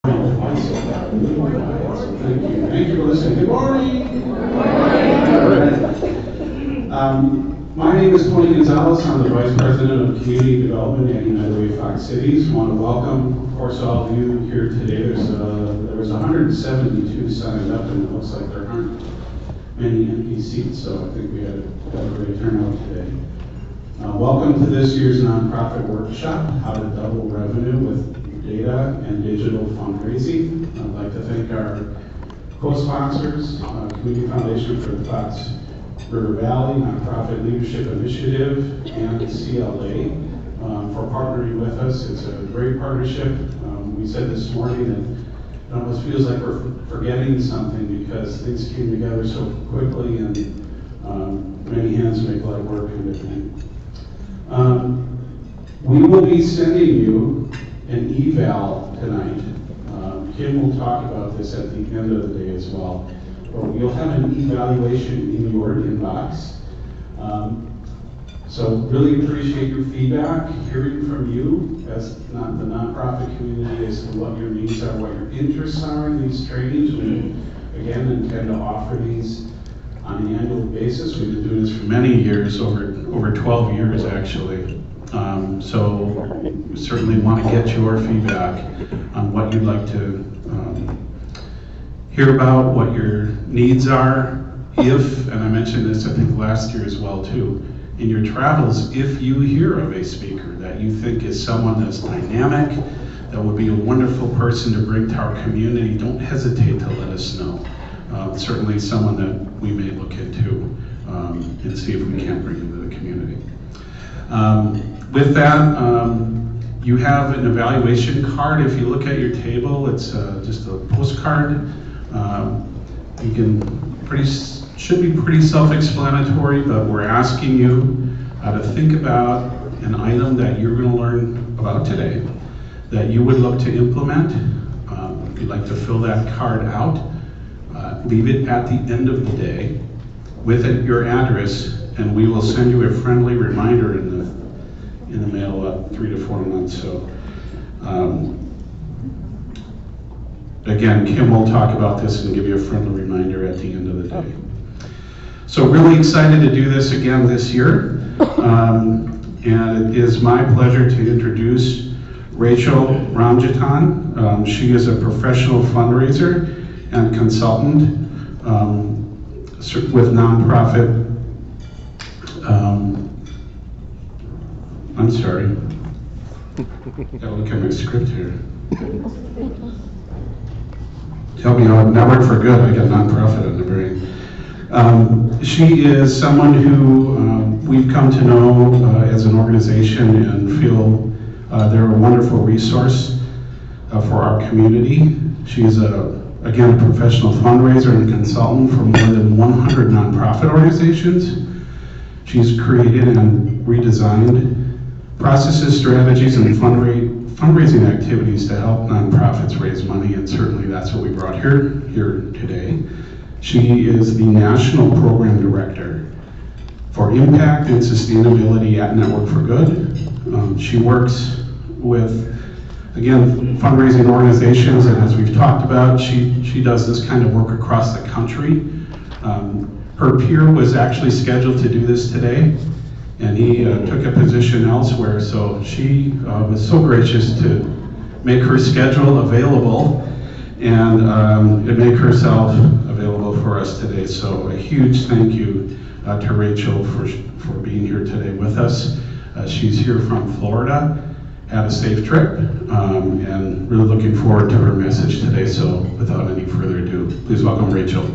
Thank you for listening. Good morning. My name is Tony Gonzalez. I'm the Vice President of Community Development at United Way Fox Cities. I want to welcome, of course, all of you here today. There was 172 signed up, and it looks like there aren't many empty seats, so I think we had a great turnout today. Welcome to this year's nonprofit workshop, How to Double Revenue with Data and Digital Fundraising. I'd like to thank our co-sponsors, Community Foundation for the Fox River Valley Nonprofit Leadership Initiative, and CLA for partnering with us. It's a great partnership. We said this morning that it almost feels like we're forgetting something because things came together so quickly and many hands make light work kind of thing. We will be sending you an eval tonight. Kim will talk about this at the end of the day as well. But you'll have an evaluation in your inbox. So really appreciate your feedback, hearing from you as the nonprofit community as to what your needs are, what your interests are in these trainings. We, again, intend to offer these on an annual basis. We've been doing this for many years, over 12 years actually. So we certainly want to get your feedback on what you'd like to hear about, what your needs are. If, and I mentioned this I think last year as well too, in your travels, if you hear of a speaker that you think is someone that's dynamic, that would be a wonderful person to bring to our community, don't hesitate to let us know. Certainly someone that we may look into and see if we can bring into the community. With that, you have an evaluation card. If you look at your table, it's just a postcard. You can should be pretty self-explanatory, but we're asking you to think about an item that you're going to learn about today that you would look to implement. If you'd like to fill that card out, leave it at the end of the day with your address, and we will send you a friendly reminder in the mail 3 to 4 months. So again, Kim will talk about this and give you a friendly reminder at the end of the day. So really excited to do this again this year. And it is my pleasure to introduce Rachel Ramjatan. She is a professional fundraiser and consultant with nonprofit. I'm sorry. Gotta look at my script here. Tell me how Network for Good, I got nonprofit in the brain. She is someone who we've come to know as an organization and feel they're a wonderful resource for our community. She's again, a professional fundraiser and consultant for more than 100 nonprofit organizations. She's created and redesigned processes, strategies, and fundraising activities to help nonprofits raise money, and certainly that's what we brought here today. She is the National Program Director for Impact and Sustainability at Network for Good. She works with, again, fundraising organizations, and as we've talked about, she does this kind of work across the country. Her peer was actually scheduled to do this today, and he took a position elsewhere, so she was so gracious to make her schedule available and make herself available for us today. So a huge thank you to Rachel for being here today with us. She's here from Florida. Have a safe trip, and really looking forward to her message today. So without any further ado, please welcome Rachel.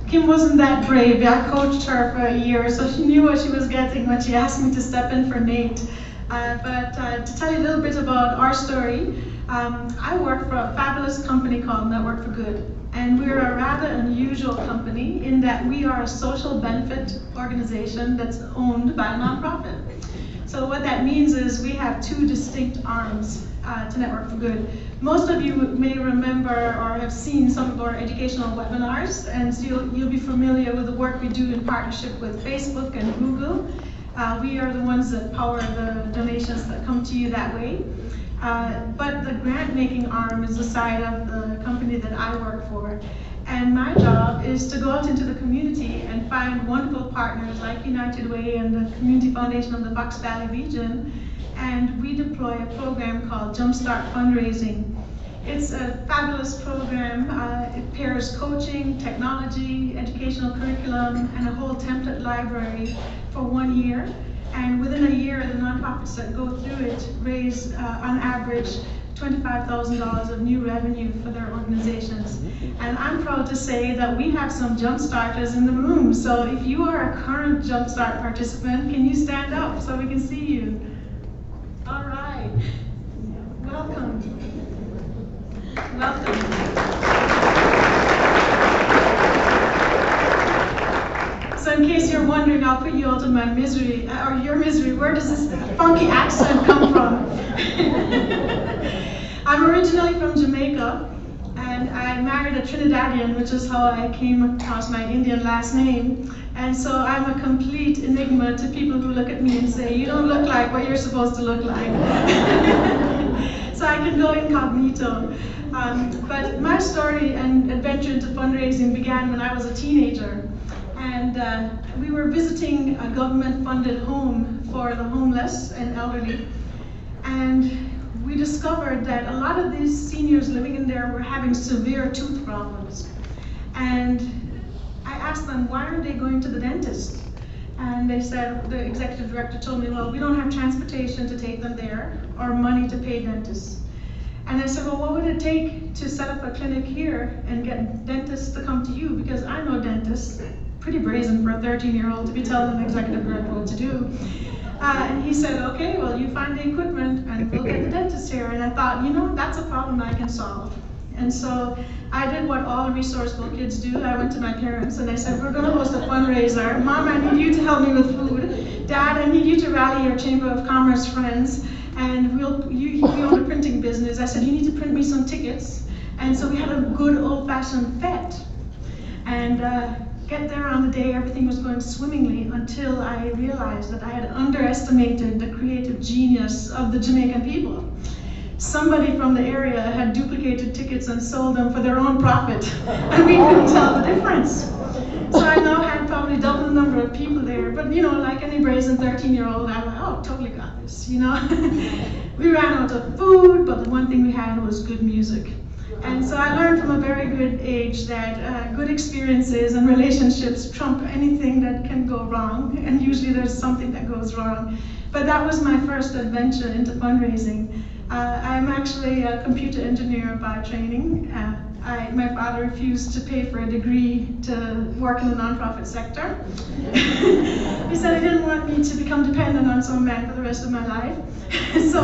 Kim wasn't that brave. I coached her for a year, so she knew what she was getting when she asked me to step in for Nate. But to tell you a little bit about our story, I work for a fabulous company called Network for Good. And we're a rather unusual company in that we are a social benefit organization that's owned by a nonprofit. So what that means is we have two distinct arms. to Network for Good. Most of you may remember or have seen some of our educational webinars, and so you'll be familiar with the work we do in partnership with Facebook and Google. We are the ones that power the donations that come to you that way. But the grant-making arm is the side of the company that I work for. And my job is to go out into the community and find wonderful partners like United Way and the Community Foundation of the Fox Valley region, and we deploy a program called Jumpstart Fundraising. It's a fabulous program. It pairs coaching, technology, educational curriculum, and a whole template library for 1 year. And within a year, the nonprofits that go through it raise, on average, $25,000 of new revenue for their organizations. And I'm proud to say that we have some Jumpstarters in the room. So if you are a current Jumpstart participant, can you stand up so we can see you? All right. Welcome. Welcome. So in case you're wondering, I'll put you out of my misery, or your misery. Where does this funky accent come from? I'm originally from Jamaica, and I married a Trinidadian, which is how I came across my Indian last name. And so I'm a complete enigma to people who look at me and say, you don't look like what you're supposed to look like. So I can go incognito. But my story and adventure into fundraising began when I was a teenager. And we were visiting a government-funded home for the homeless and elderly. And we discovered that a lot of these seniors living in there were having severe tooth problems. And I asked them, why aren't they going to the dentist? And they said, the executive director told me, well, we don't have transportation to take them there or money to pay dentists. And I said, well, what would it take to set up a clinic here and get dentists to come to you? Because I know dentists. Pretty brazen for a 13-year-old to be telling an executive director what to do. And he said, okay, well, you find the equipment and we'll get the dentist here. And I thought, you know, that's a problem I can solve. And so I did what all resourceful kids do. I went to my parents and I said, we're going to host a fundraiser. Mom, I need you to help me with food. Dad, I need you to rally your Chamber of Commerce friends. And we own a printing business. I said, you need to print me some tickets. And so we had a good old-fashioned fete. And get there on the day, everything was going swimmingly until I realized that I had underestimated the creative genius of the Jamaican people. Somebody from the area had duplicated tickets and sold them for their own profit, and we couldn't tell the difference. So I now had probably double the number of people there, but you know, like any brazen 13-year-old, I was like, oh, totally got this, you know? We ran out of food, but the one thing we had was good music. And so I learned from a very good age that good experiences and relationships trump anything that can go wrong, and usually there's something that goes wrong. But that was my first adventure into fundraising. I'm actually a computer engineer by training. My father refused to pay for a degree to work in the nonprofit sector. He said he didn't want me to become dependent on some man for the rest of my life. So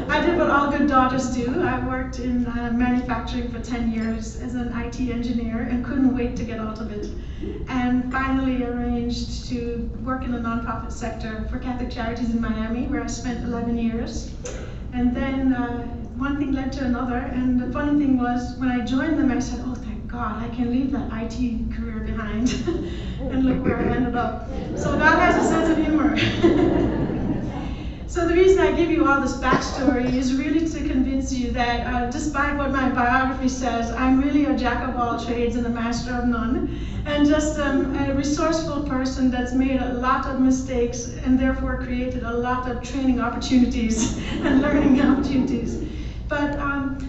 I did what all good daughters do. I worked in manufacturing for 10 years as an IT engineer and couldn't wait to get out of it. And finally arranged to work in the nonprofit sector for Catholic Charities in Miami, where I spent 11 years. And then one thing led to another, and the funny thing was, when I joined them, I said, oh, thank God, I can leave that IT career behind. And look where I ended up. So God has a sense of humor. So the reason I give you all this backstory is really to convince you that despite what my biography says, I'm really a jack of all trades and a master of none, and just a resourceful person that's made a lot of mistakes and therefore created a lot of training opportunities and learning opportunities. But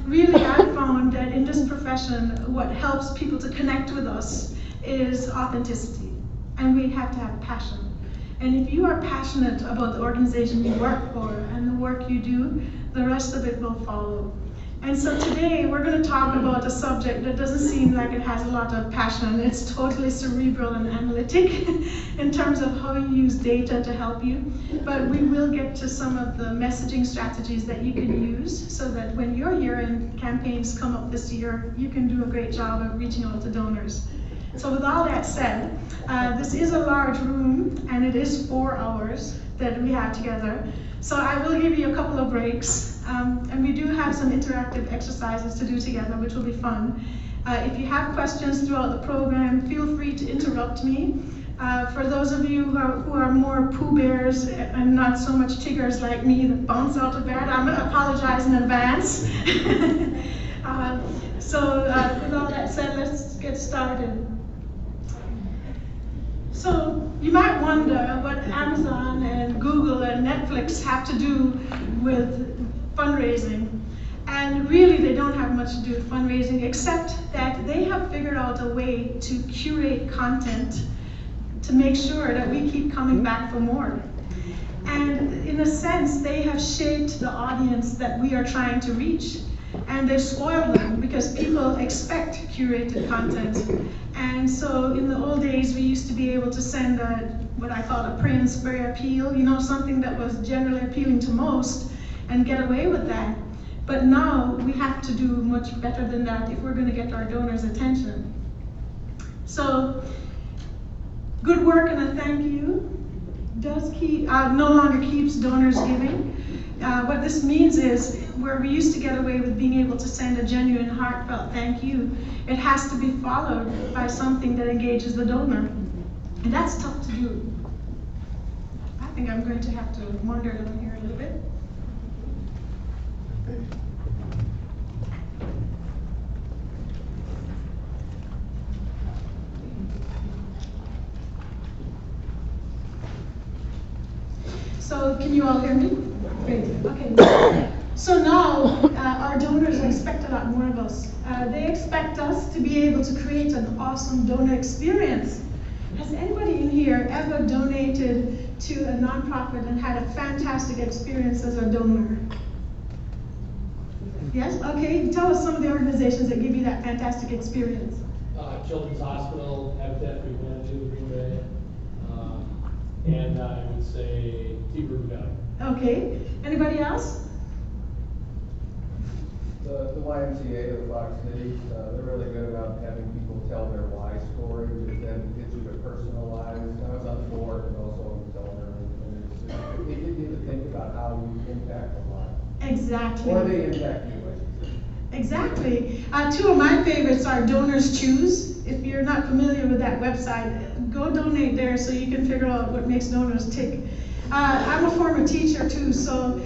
really I've found that in this profession, what helps people to connect with us is authenticity, and we have to have passion. And if you are passionate about the organization you work for and the work you do, the rest of it will follow. And so today we're going to talk about a subject that doesn't seem like it has a lot of passion. It's totally cerebral and analytic in terms of how you use data to help you. But we will get to some of the messaging strategies that you can use so that when your year-end campaigns come up this year, you can do a great job of reaching out to donors. So with all that said, this is a large room and it is 4 hours that we have together. So I will give you a couple of breaks And we do have some interactive exercises to do together, which will be fun. If you have questions throughout the program, feel free to interrupt me. For those of you who are more Pooh Bears and not so much Tiggers like me that bounce out of bed, I'm going to apologize in advance. With all that said, let's get started. So you might wonder what Amazon and Google and Netflix have to do with fundraising. And really, they don't have much to do with fundraising, except that they have figured out a way to curate content to make sure that we keep coming back for more. And in a sense, they have shaped the audience that we are trying to reach. And they've spoiled them because people expect curated content. And so in the old days, we used to be able to send what I thought a pray and spray appeal, something that was generally appealing to most, and get away with that. But now we have to do much better than that if we're going to get our donors' attention. So, good work and a thank you no longer keeps donors giving. What this means is, where we used to get away with being able to send a genuine, heartfelt thank you, it has to be followed by something that engages the donor. And that's tough to do. I think I'm going to have to wander down here a little bit. So can you all hear me? Great, okay. So now our donors expect a lot more of us. They expect us to be able to create an awesome donor experience. Has anybody in here ever donated to a nonprofit and had a fantastic experience as a donor? Yes? Okay, tell us some of the organizations that give you that fantastic experience. Children's Hospital, Habitat for Humanity, Green Bay, and I would say T-Brew Valley. Okay, anybody else? The YMCA of the Fox Cities, they're really good about having people tell their why story, because then it gets you to personalize. I was on the board and also on the donor, and they get you to think about how you impact a life. Exactly. Or they impact you, I should say. Exactly. Two of my favorites are Donors Choose. If you're not familiar with that website, go donate there so you can figure out what makes donors tick. I'm a former teacher too, so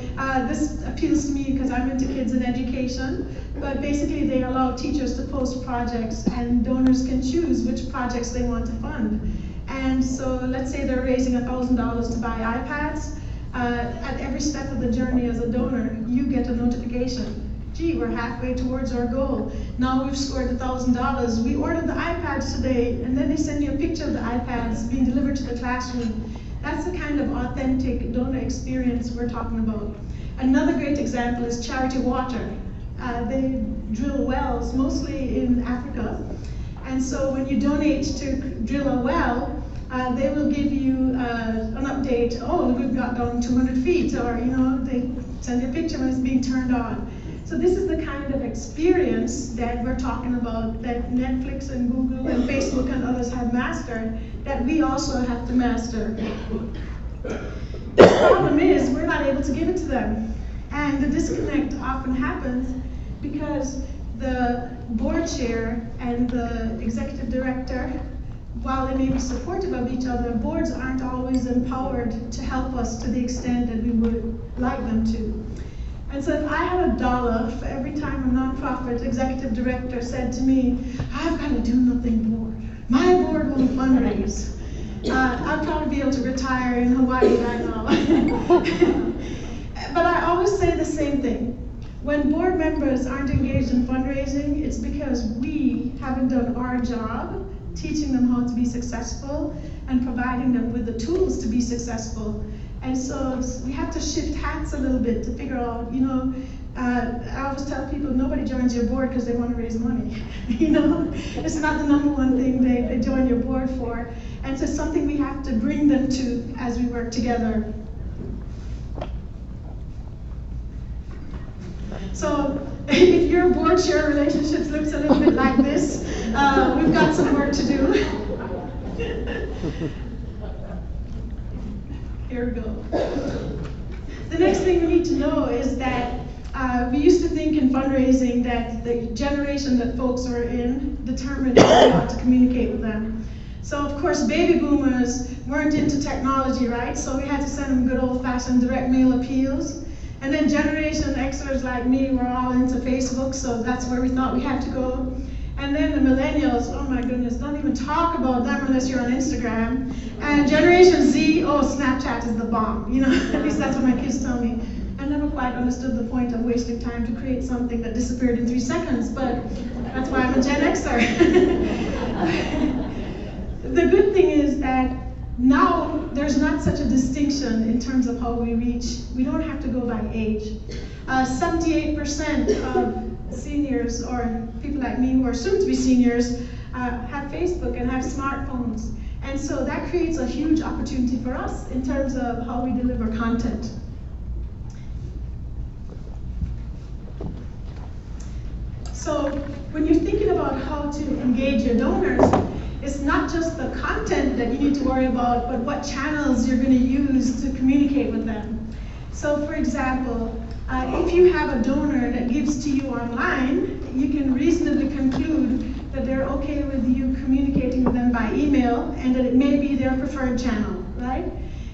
this appeals to me because I'm into kids and education. But basically they allow teachers to post projects and donors can choose which projects they want to fund. And so let's say they're raising $1,000 to buy iPads. At every step of the journey as a donor, you get a notification. Gee, we're halfway towards our goal. Now we've scored $1,000. We ordered the iPads today, and then they send you a picture of the iPads being delivered to the classroom. That's the kind of authentic donor experience we're talking about. Another great example is Charity Water. They drill wells, mostly in Africa. And so when you donate to drill a well, they will give you an update. Oh, we've got down 200 feet, or they send you a picture when it's being turned on. So this is the kind of experience that we're talking about, that Netflix and Google and Facebook and others have mastered, that we also have to master. The problem is we're not able to give it to them. And the disconnect often happens because the board chair and the executive director, while they may be supportive of each other, boards aren't always empowered to help us to the extent that we would like them to. And so if I had $1 for every time a nonprofit executive director said to me, I've got a do-nothing board. My board won't fundraise. I'd probably be able to retire in Hawaii right now. But I always say the same thing. When board members aren't engaged in fundraising, it's because we haven't done our job teaching them how to be successful and providing them with the tools to be successful. And so we have to shift hats a little bit to figure out, I always tell people nobody joins your board because they want to raise money. It's not the #1 thing they join your board for. And so it's something we have to bring them to as we work together. So if your board share relationships looks a little bit like this, we've got some work to do. Here we go. The next thing we need to know is that We used to think in fundraising that the generation that folks are in determined how we ought to communicate with them. So of course, baby boomers weren't into technology, right? So we had to send them good old-fashioned direct mail appeals. And then Generation Xers like me were all into Facebook, so that's where we thought we had to go. And then the millennials, oh my goodness, don't even talk about them unless you're on Instagram. And Generation Z, oh, Snapchat is the bomb. You know, at least that's what my kids tell me. I never quite understood the point of wasting time to create something that disappeared in 3 seconds, but that's why I'm a Gen Xer. The good thing is that now there's not such a distinction in terms of how we reach. We don't have to go by age. 78% of seniors, or people like me who are soon to be seniors, have Facebook and have smartphones. And so that creates a huge opportunity for us in terms of how we deliver content. So when you're thinking about how to engage your donors, it's not just the content that you need to worry about, but what channels you're going to use to communicate with them. So for example, if you have a donor that gives to you online, you can reasonably conclude that they're okay with you communicating with them by email and that it may be their preferred channel, right?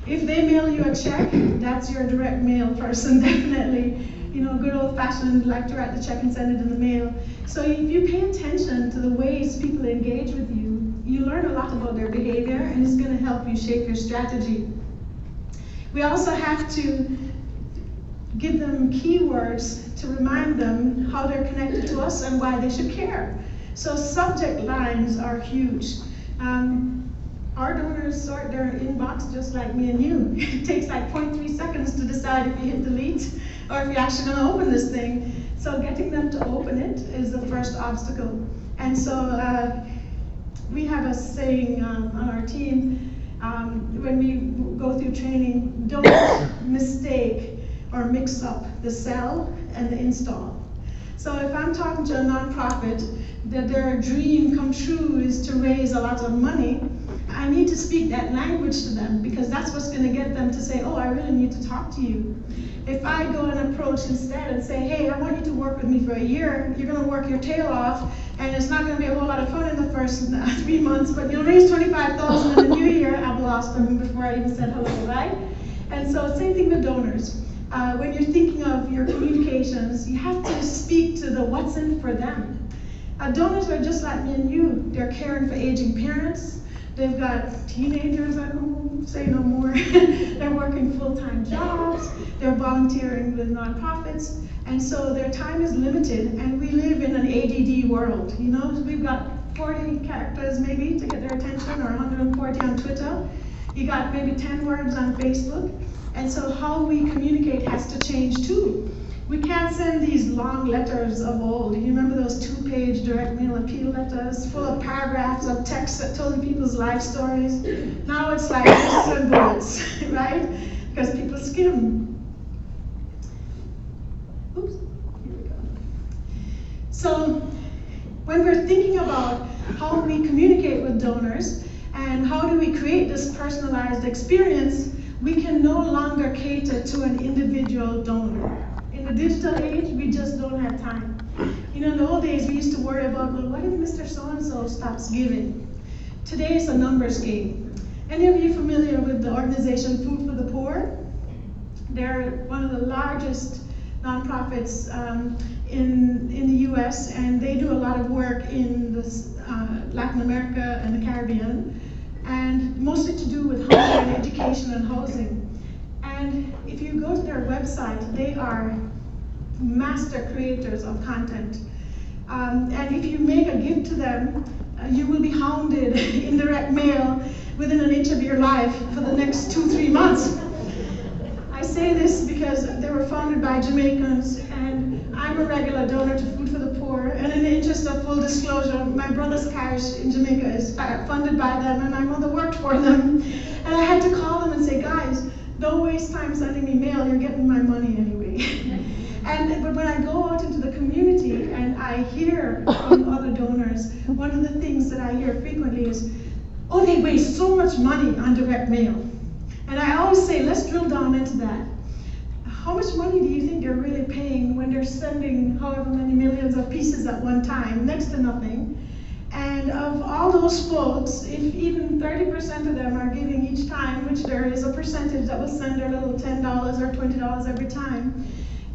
If they mail you a check, that's your direct mail person, definitely. You know, good old-fashioned, like to write the check and send it in the mail. So if you pay attention to the ways people engage with you, you learn a lot about their behavior, and it's going to help you shape your strategy. We also have to give them keywords to remind them how they're connected to us and why they should care. So subject lines are huge. Our donors sort their inbox just like me and you. It takes like 0.3 seconds to decide if you hit delete or if you're actually going to open this thing. So getting them to open it is the first obstacle. And so we have a saying on our team, when we go through training, don't mistake or mix up the sell and the install. So if I'm talking to a nonprofit that their dream come true is to raise a lot of money, I need to speak that language to them, because that's what's going to get them to say, oh, I really need to talk to you. If I go and approach instead and say, hey, I want you to work with me for a year, you're going to work your tail off, and it's not going to be a whole lot of fun in the first 3 months, but you'll raise $25,000 in the new year, I've lost them before I even said hello, right? And so same thing with donors. When you're thinking of your communications, you have to speak to the what's in for them. Donors are just like me and you. They're caring for aging parents. They've got teenagers at home, say no more. They're working full-time jobs. They're volunteering with nonprofits. And so their time is limited, and we live in an ADD world. You know, we've got 40 characters maybe to get their attention, or 140 on Twitter. You got maybe 10 words on Facebook. And so how we communicate has to change too. We can't send these long letters of old. You remember those 2-page direct mail appeal letters full of paragraphs of text that told people's life stories? Now it's like lists and bullets, right? Because people skim. Oops, here we go. So when we're thinking about how we communicate with donors and how do we create this personalized experience, we can no longer cater to an individual donor. In the digital age, we just don't have time. You know, in the old days, we used to worry about, well, what if Mr. So-and-so stops giving? Today, it's a numbers game. Any of you familiar with the organization Food for the Poor? They're one of the largest nonprofits in the US, and they do a lot of work in Latin America and the Caribbean, and mostly to do with hunger and education and housing. And if you go to their website, they are master creators of content. And if you make a gift to them, you will be hounded in direct mail within an inch of your life for the next 2-3 months. I say this because they were founded by Jamaicans, and I'm a regular donor to Food for the Poor, and in the interest of full disclosure, my brother's parish in Jamaica is funded by them, and my mother worked for them. And I had to call them and say, guys, don't waste time sending me mail, you're getting my money anyway. But when I go out into the community and I hear from other donors, one of the things that I hear frequently is, oh, they waste so much money on direct mail. And I always say, let's drill down into that. how much money do you think they're really paying when they're sending however many millions of pieces at one time? Next to nothing. And of all those folks, if even 30% of them are giving each time, which there is a percentage that will send their little $10 or $20 every time,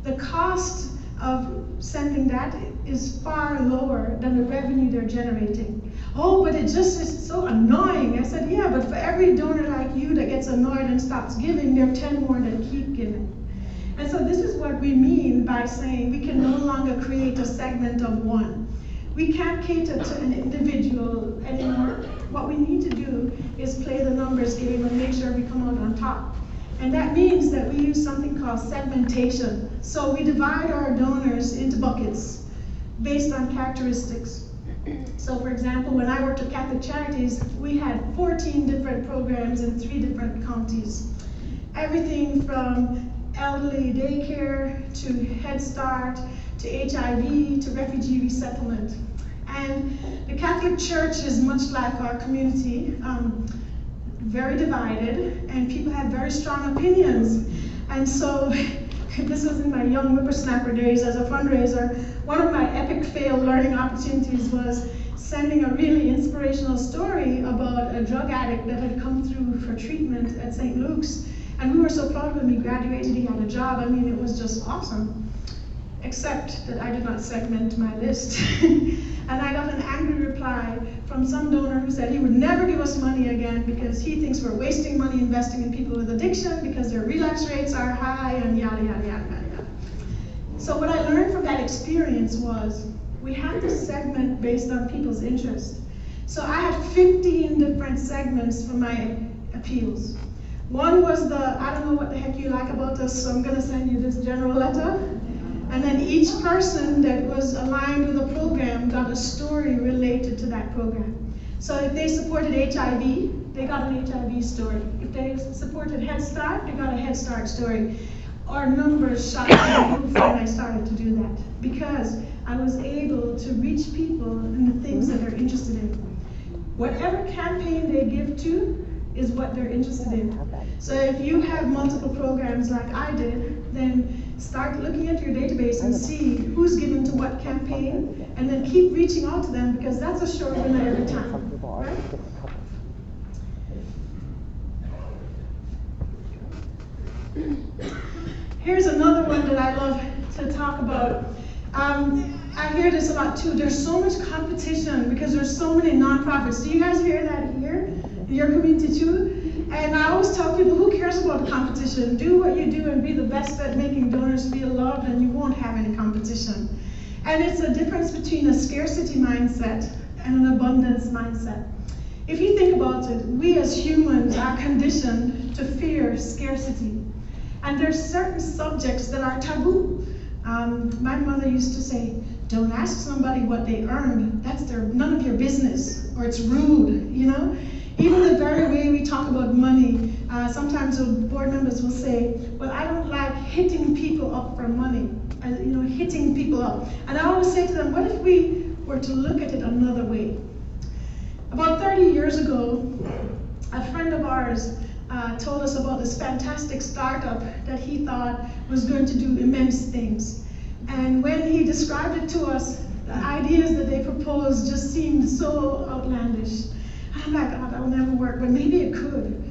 the cost of sending that is far lower than the revenue they're generating. Oh, but it just is so annoying. I said, yeah, but for every donor like you that gets annoyed and stops giving, there are 10 more that keep giving. And so this is what we mean by saying we can no longer create a segment of one. We can't cater to an individual anymore. What we need to do is play the numbers game and make sure we come out on top. And that means that we use something called segmentation. So we divide our donors into buckets based on characteristics. So for example, when I worked at Catholic Charities, we had 14 different programs in 3 different counties. Everything from elderly daycare to Head Start to HIV to refugee resettlement. And the Catholic Church is much like our community, very divided, and people have very strong opinions. And so, this was in my young whippersnapper days as a fundraiser. One of my epic fail learning opportunities was sending a really inspirational story about a drug addict that had come through for treatment at St. Luke's. And we were so proud when he graduated, he had a job. I mean, it was just awesome. Except that I did not segment my list. And I got an angry reply from some donor who said he would never give us money again because he thinks we're wasting money investing in people with addiction because their relapse rates are high and yada, yada, yada, yada, yada. So what I learned from that experience was we have to segment based on people's interest. So I had 15 different segments for my appeals. One was the, I don't know what the heck you like about us, so I'm gonna send you this general letter. And then each person that was aligned with the program got a story related to that program. So if they supported HIV, they got an HIV story. If they supported Head Start, they got a Head Start story. Our numbers shot through the roof when I started to do that because I was able to reach people in the things that they're interested in. Whatever campaign they give to is what they're interested in. So if you have multiple programs like I did, then start looking at your database and see who's given to what campaign, and then keep reaching out to them because that's a sure winner every time, right? Here's another one that I love to talk about. I hear this a lot too. There's so much competition because there's so many nonprofits. Do you guys hear that here in your community too? And I always tell people, who cares about competition? Do what you do and be the best at making donors feel loved and you won't have any competition. And it's a difference between a scarcity mindset and an abundance mindset. If you think about it, we as humans are conditioned to fear scarcity. And there's certain subjects that are taboo. My mother used to say, don't ask somebody what they earned. That's none of your business, or it's rude, you know? Even the very way we talk about money, sometimes the board members will say, well, I don't like hitting people up for money, hitting people up. And I always say to them, what if we were to look at it another way? About 30 years ago, a friend of ours told us about this fantastic startup that he thought was going to do immense things. And when he described it to us, the ideas that they proposed just seemed so outlandish. And I'm like, oh, that'll never work, but maybe it could,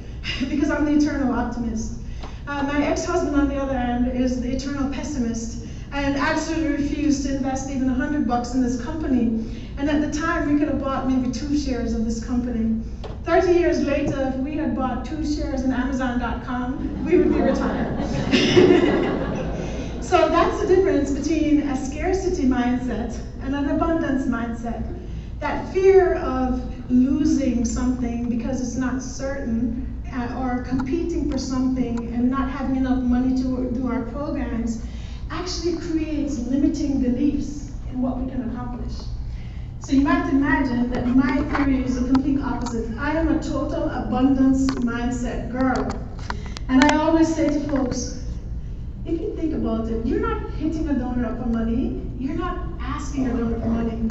because I'm the eternal optimist. My ex-husband, on the other hand, is the eternal pessimist and absolutely refused to invest even $100 in this company. And at the time, we could have bought maybe 2 shares of this company. 30 years later, if we had bought 2 shares in Amazon.com, we would be retired. So that's the difference between a scarcity mindset and an abundance mindset. That fear of losing something because it's not certain, or competing for something and not having enough money to do our programs, actually creates limiting beliefs in what we can accomplish. So you might imagine that my theory is the complete opposite. I am a total abundance mindset girl. And I always say to folks, if you think about it, you're not hitting a donor up for money. You're not asking a donor for money.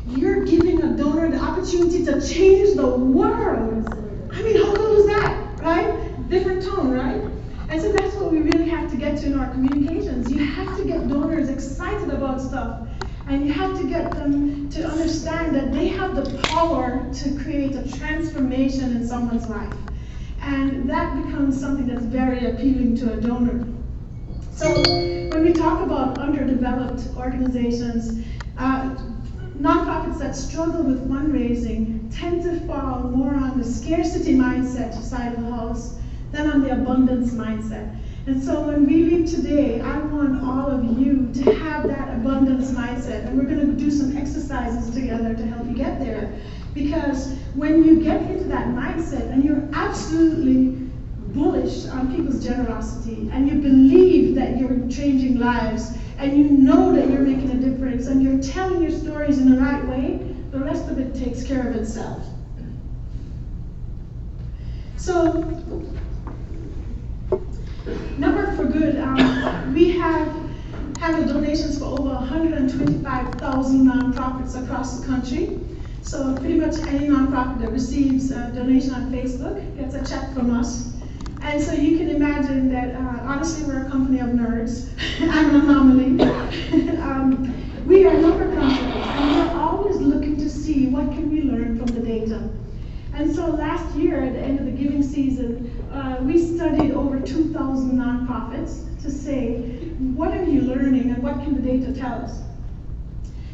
You're giving a donor the opportunity to change the world. I mean, how cool is that, right? Different tone, right? And so that's what we really have to get to in our community. about stuff. And you have to get them to understand that they have the power to create a transformation in someone's life. And that becomes something that's very appealing to a donor. So when we talk about underdeveloped organizations, nonprofits that struggle with fundraising tend to fall more on the scarcity mindset side of the house than on the abundance mindset. And so when we leave today, I want all of you to have that abundance mindset. And we're going to do some exercises together to help you get there. Because when you get into that mindset and you're absolutely bullish on people's generosity and you believe that you're changing lives and you know that you're making a difference and you're telling your stories in the right way, the rest of it takes care of itself. So, Network for Good, we have handled donations for over 125,000 nonprofits across the country. So pretty much any nonprofit that receives a donation on Facebook gets a check from us. And so you can imagine that, honestly, we're a company of nerds. I'm an anomaly. We are number crunchers, and we're always looking to see what can we learn from the data. And so last year, at the end of the giving season, we studied over 2,000 nonprofits to say, what are you learning and what can the data tell us?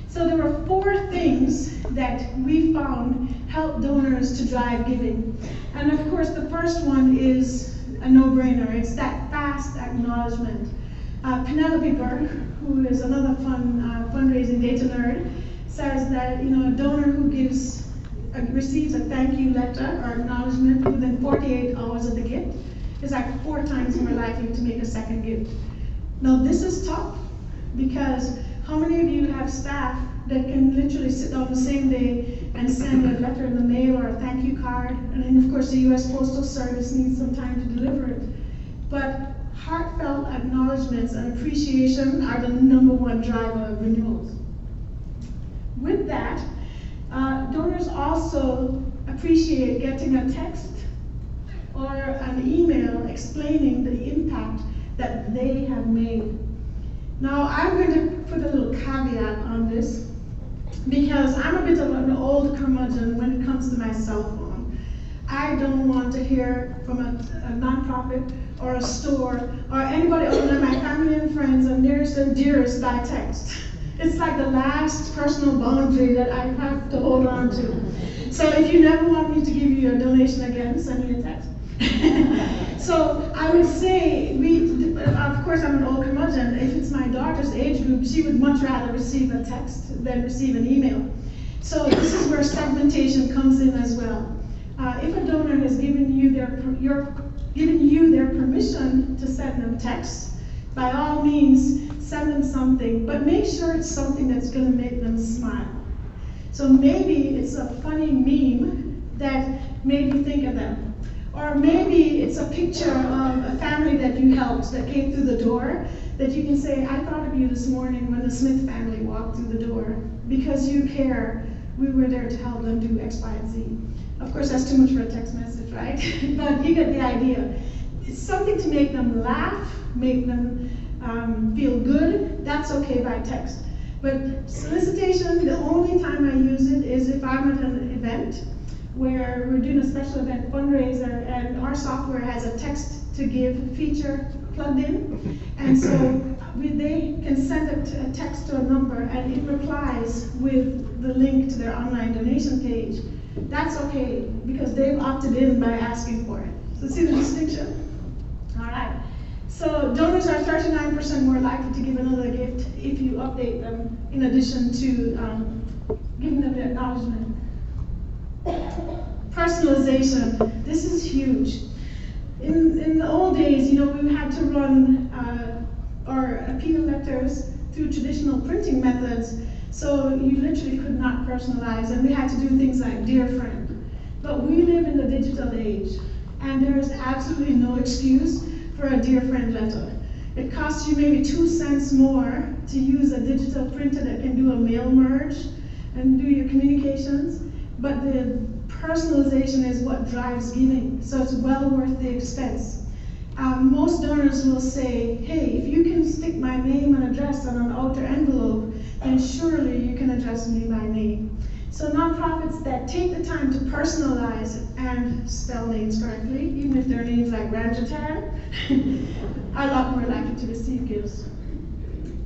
So there were 4 things that we found help donors to drive giving. And of course, the first one is a no-brainer. It's that fast acknowledgement. Penelope Burke, who is another fundraising data nerd, says that a donor who receives a thank you letter or acknowledgement within 48 hours of the gift is like 4 times more likely to make a second gift. Now this is tough, because how many of you have staff that can literally sit down the same day and send a letter in the mail or a thank you card? And then of course the US Postal Service needs some time to deliver it. But heartfelt acknowledgements and appreciation are the #1 driver of renewals. With that, donors also appreciate getting a text or an email explaining the impact that they have made. Now, I'm going to put a little caveat on this, because I'm a bit of an old curmudgeon when it comes to my cell phone. I don't want to hear from a nonprofit or a store or anybody other than my family and friends and nearest and dearest by text. It's like the last personal boundary that I have to hold on to. So if you never want me to give you a donation again, send me a text. So I would say, of course I'm an old curmudgeon. If it's my daughter's age group, she would much rather receive a text than receive an email. So this is where segmentation comes in as well. If a donor has given you their permission to send them texts, by all means, send them something, but make sure it's something that's going to make them smile. So maybe it's a funny meme that made you think of them. Or maybe it's a picture of a family that you helped that came through the door, that you can say, I thought of you this morning when the Smith family walked through the door. Because you care, we were there to help them do X, Y, and Z. Of course, that's too much for a text message, right? But you get the idea. It's something to make them laugh, make them feel good. That's okay by text. But solicitation, the only time I use it is if I'm at an event where we're doing a special event fundraiser and our software has a text to give feature plugged in. And so they can send a text to a number and it replies with the link to their online donation page. That's okay, because they've opted in by asking for it. So see the distinction? All right. So donors are 39% more likely to give another gift if you update them, in addition to giving them the acknowledgement. Personalization. This is huge. In the old days, we had to run our appeal letters through traditional printing methods, so you literally could not personalize, and we had to do things like Dear Friend. But we live in the digital age, and there is absolutely no excuse for a Dear Friend letter. It costs you maybe 2 cents more to use a digital printer that can do a mail merge and do your communications, but the personalization is what drives giving, so it's well worth the expense. Most donors will say, hey, if you can stick my name and address on an outer envelope, then surely you can address me by name. So nonprofits that take the time to personalize and spell names correctly, even if their names like Ranjatan, are a lot more likely to receive gifts.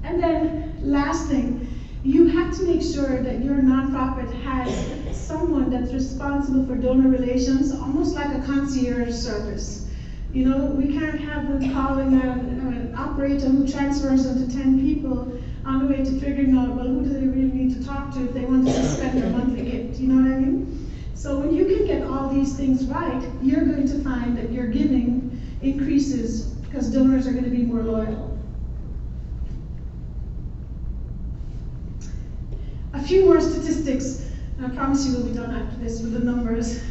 And then, last thing, you have to make sure that your nonprofit has someone that's responsible for donor relations, almost like a concierge service. You know, we can't have them calling an operator who transfers them to 10 people on the way to figuring out, well, who do they really need to talk to if they want to suspend their monthly gift, you know what I mean? So when you can get all these things right, you're going to find that your giving increases because donors are going to be more loyal. A few more statistics, and I promise you we'll be done after this with the numbers.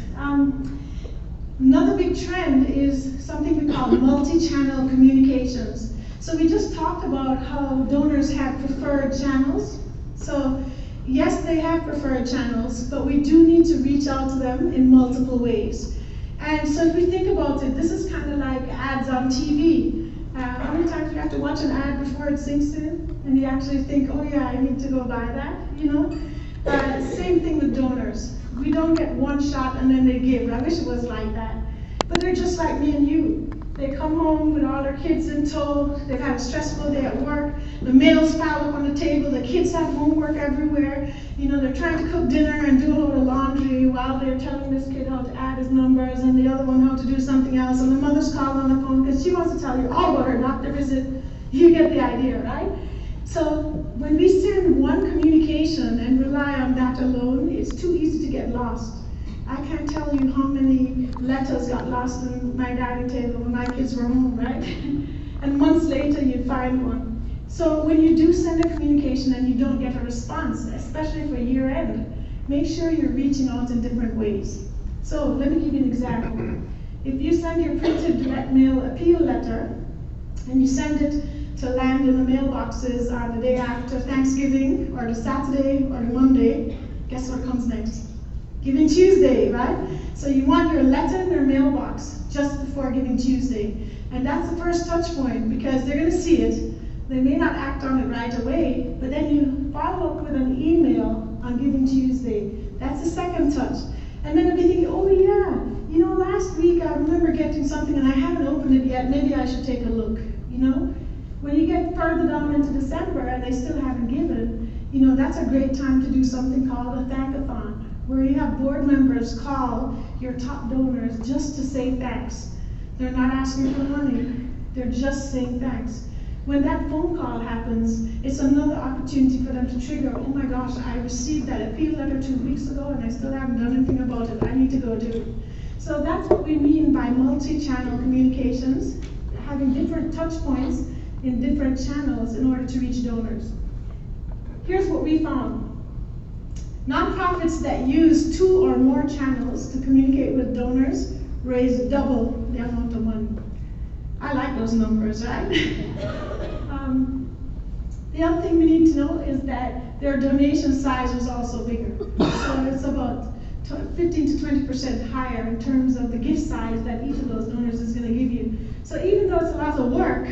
Another big trend is something we call multi-channel communications. So we just talked about how donors have preferred channels. So yes, they have preferred channels, but we do need to reach out to them in multiple ways. And so if we think about it, this is kind of like ads on TV. How many times do you have to watch an ad before it sinks in? And you actually think, oh yeah, I need to go buy that, you know? Same thing with donors. We don't get one shot and then they give. I wish it was like that. But they're just like me and you. They come home with all their kids in tow. They've had a stressful day at work. The mail's piled up on the table. The kids have homework everywhere. You know, they're trying to cook dinner and do a load of laundry while they're telling this kid how to add his numbers and the other one how to do something else. And the mother's calling on the phone because she wants to tell you all about her doctor visit. You get the idea, right? So when we send one communication and rely on that alone, it's too easy to get lost. I can't tell you how many letters got lost in my dining table when my kids were home, right? And months later, you'd find one. So when you do send a communication and you don't get a response, especially for year end, make sure you're reaching out in different ways. So let me give you an example. If you send your printed direct mail appeal letter and you send it to land in the mailboxes on the day after Thanksgiving or the Saturday or the Monday, guess what comes next? Giving Tuesday, right? So you want your letter in their mailbox just before Giving Tuesday. And that's the first touch point because they're going to see it. They may not act on it right away, but then you follow up with an email on Giving Tuesday. That's the second touch. And then they'll be thinking, oh yeah, you know, last week I remember getting something and I haven't opened it yet. Maybe I should take a look, you know? When you get further down into December and they still haven't given, you know, that's a great time to do something called a thankathon, where you have board members call your top donors just to say thanks. They're not asking for money, they're just saying thanks. When that phone call happens, it's another opportunity for them to trigger, oh my gosh, I received that appeal letter 2 weeks ago and I still haven't done anything about it, I need to go do it. So that's what we mean by multi-channel communications, having different touch points in different channels in order to reach donors. Here's what we found. Nonprofits that use 2 or more channels to communicate with donors raise double the amount of money. I like those numbers, right? The other thing we need to know is that their donation size was also bigger. So it's about 15 to 20% higher in terms of the gift size that each of those donors is going to give you. So even though it's a lot of work,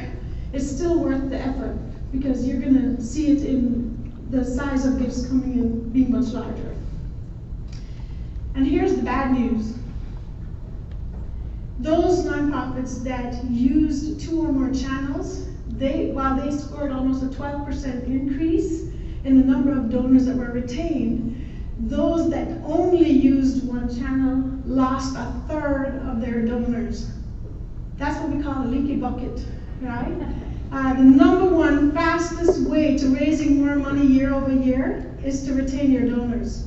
it's still worth the effort because you're going to see it in the size of gifts coming in being much larger. And here's the bad news. Those nonprofits that used 2 or more channels, while they scored almost a 12% increase in the number of donors that were retained, those that only used 1 channel lost 1/3 of their donors. That's what we call a leaky bucket, right? The number 1 fastest way to raising more money year over year is to retain your donors.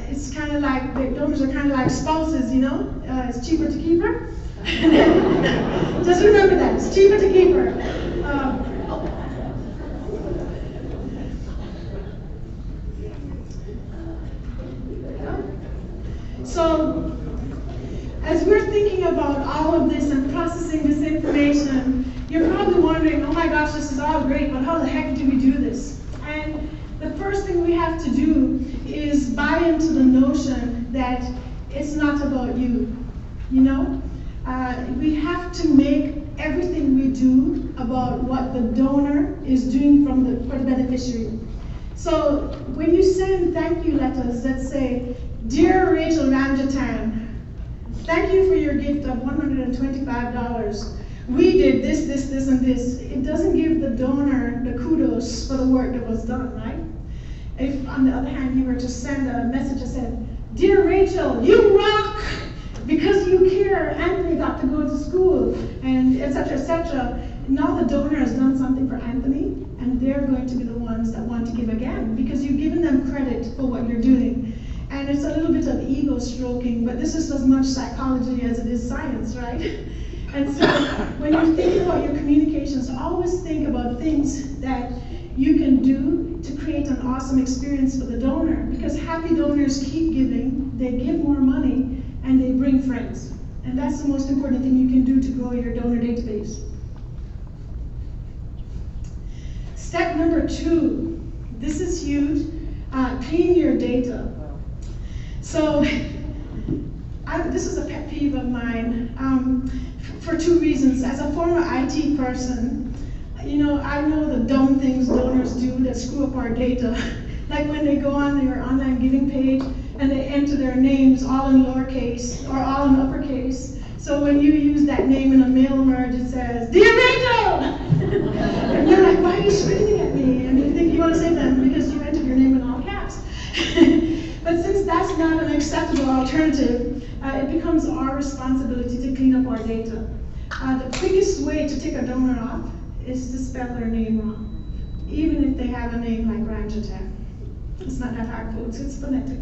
It's kind of like, the donors are kind of like spouses, you know? It's cheaper to keep her. Just remember that, it's cheaper to keep her. So, as we're thinking about all of this and processing this information, you're probably wondering, oh my gosh, this is all great, but how the heck do we do this? And the first thing we have to do is buy into the notion that it's not about you, you know? We have have to make everything we do about what the donor is doing for the beneficiary. So when you send thank you letters that say, "Dear Rachel Ramjatan, thank you for your gift of $125. We did this, this, this, and this," it doesn't give the donor the kudos for the work that was done, right? If, on the other hand, you were to send a message that said, "Dear Rachel, you rock! Because you care, Anthony got to go to school," and et cetera, now the donor has done something for Anthony, and they're going to be the ones that want to give again, because you've given them credit for what you're doing. And it's a little bit of ego stroking, but this is as much psychology as it is science, right? And so when you're thinking about your communications, always think about things that you can do to create an awesome experience for the donor, because happy donors keep giving, they give more money, and they bring friends. And that's the most important thing you can do to grow your donor database. Step number 2, this is huge, clean your data. So, this is a pet peeve of mine for 2 reasons. As a former IT person, I know the dumb things donors do that screw up our data. Like when they go on their online giving page and they enter their names all in lowercase or all in uppercase. So when you use that name in a mail merge, it says, "Dear Rachel!" And you're like, "Why are you screaming at me?" And you think you want to say that because you entered your name in all caps. But since that's not an acceptable alternative, it becomes our responsibility to clean up our data. The quickest way to take a donor off is to spell their name wrong, even if they have a name like Ramjatan. It's not that hard, folks, it's phonetic,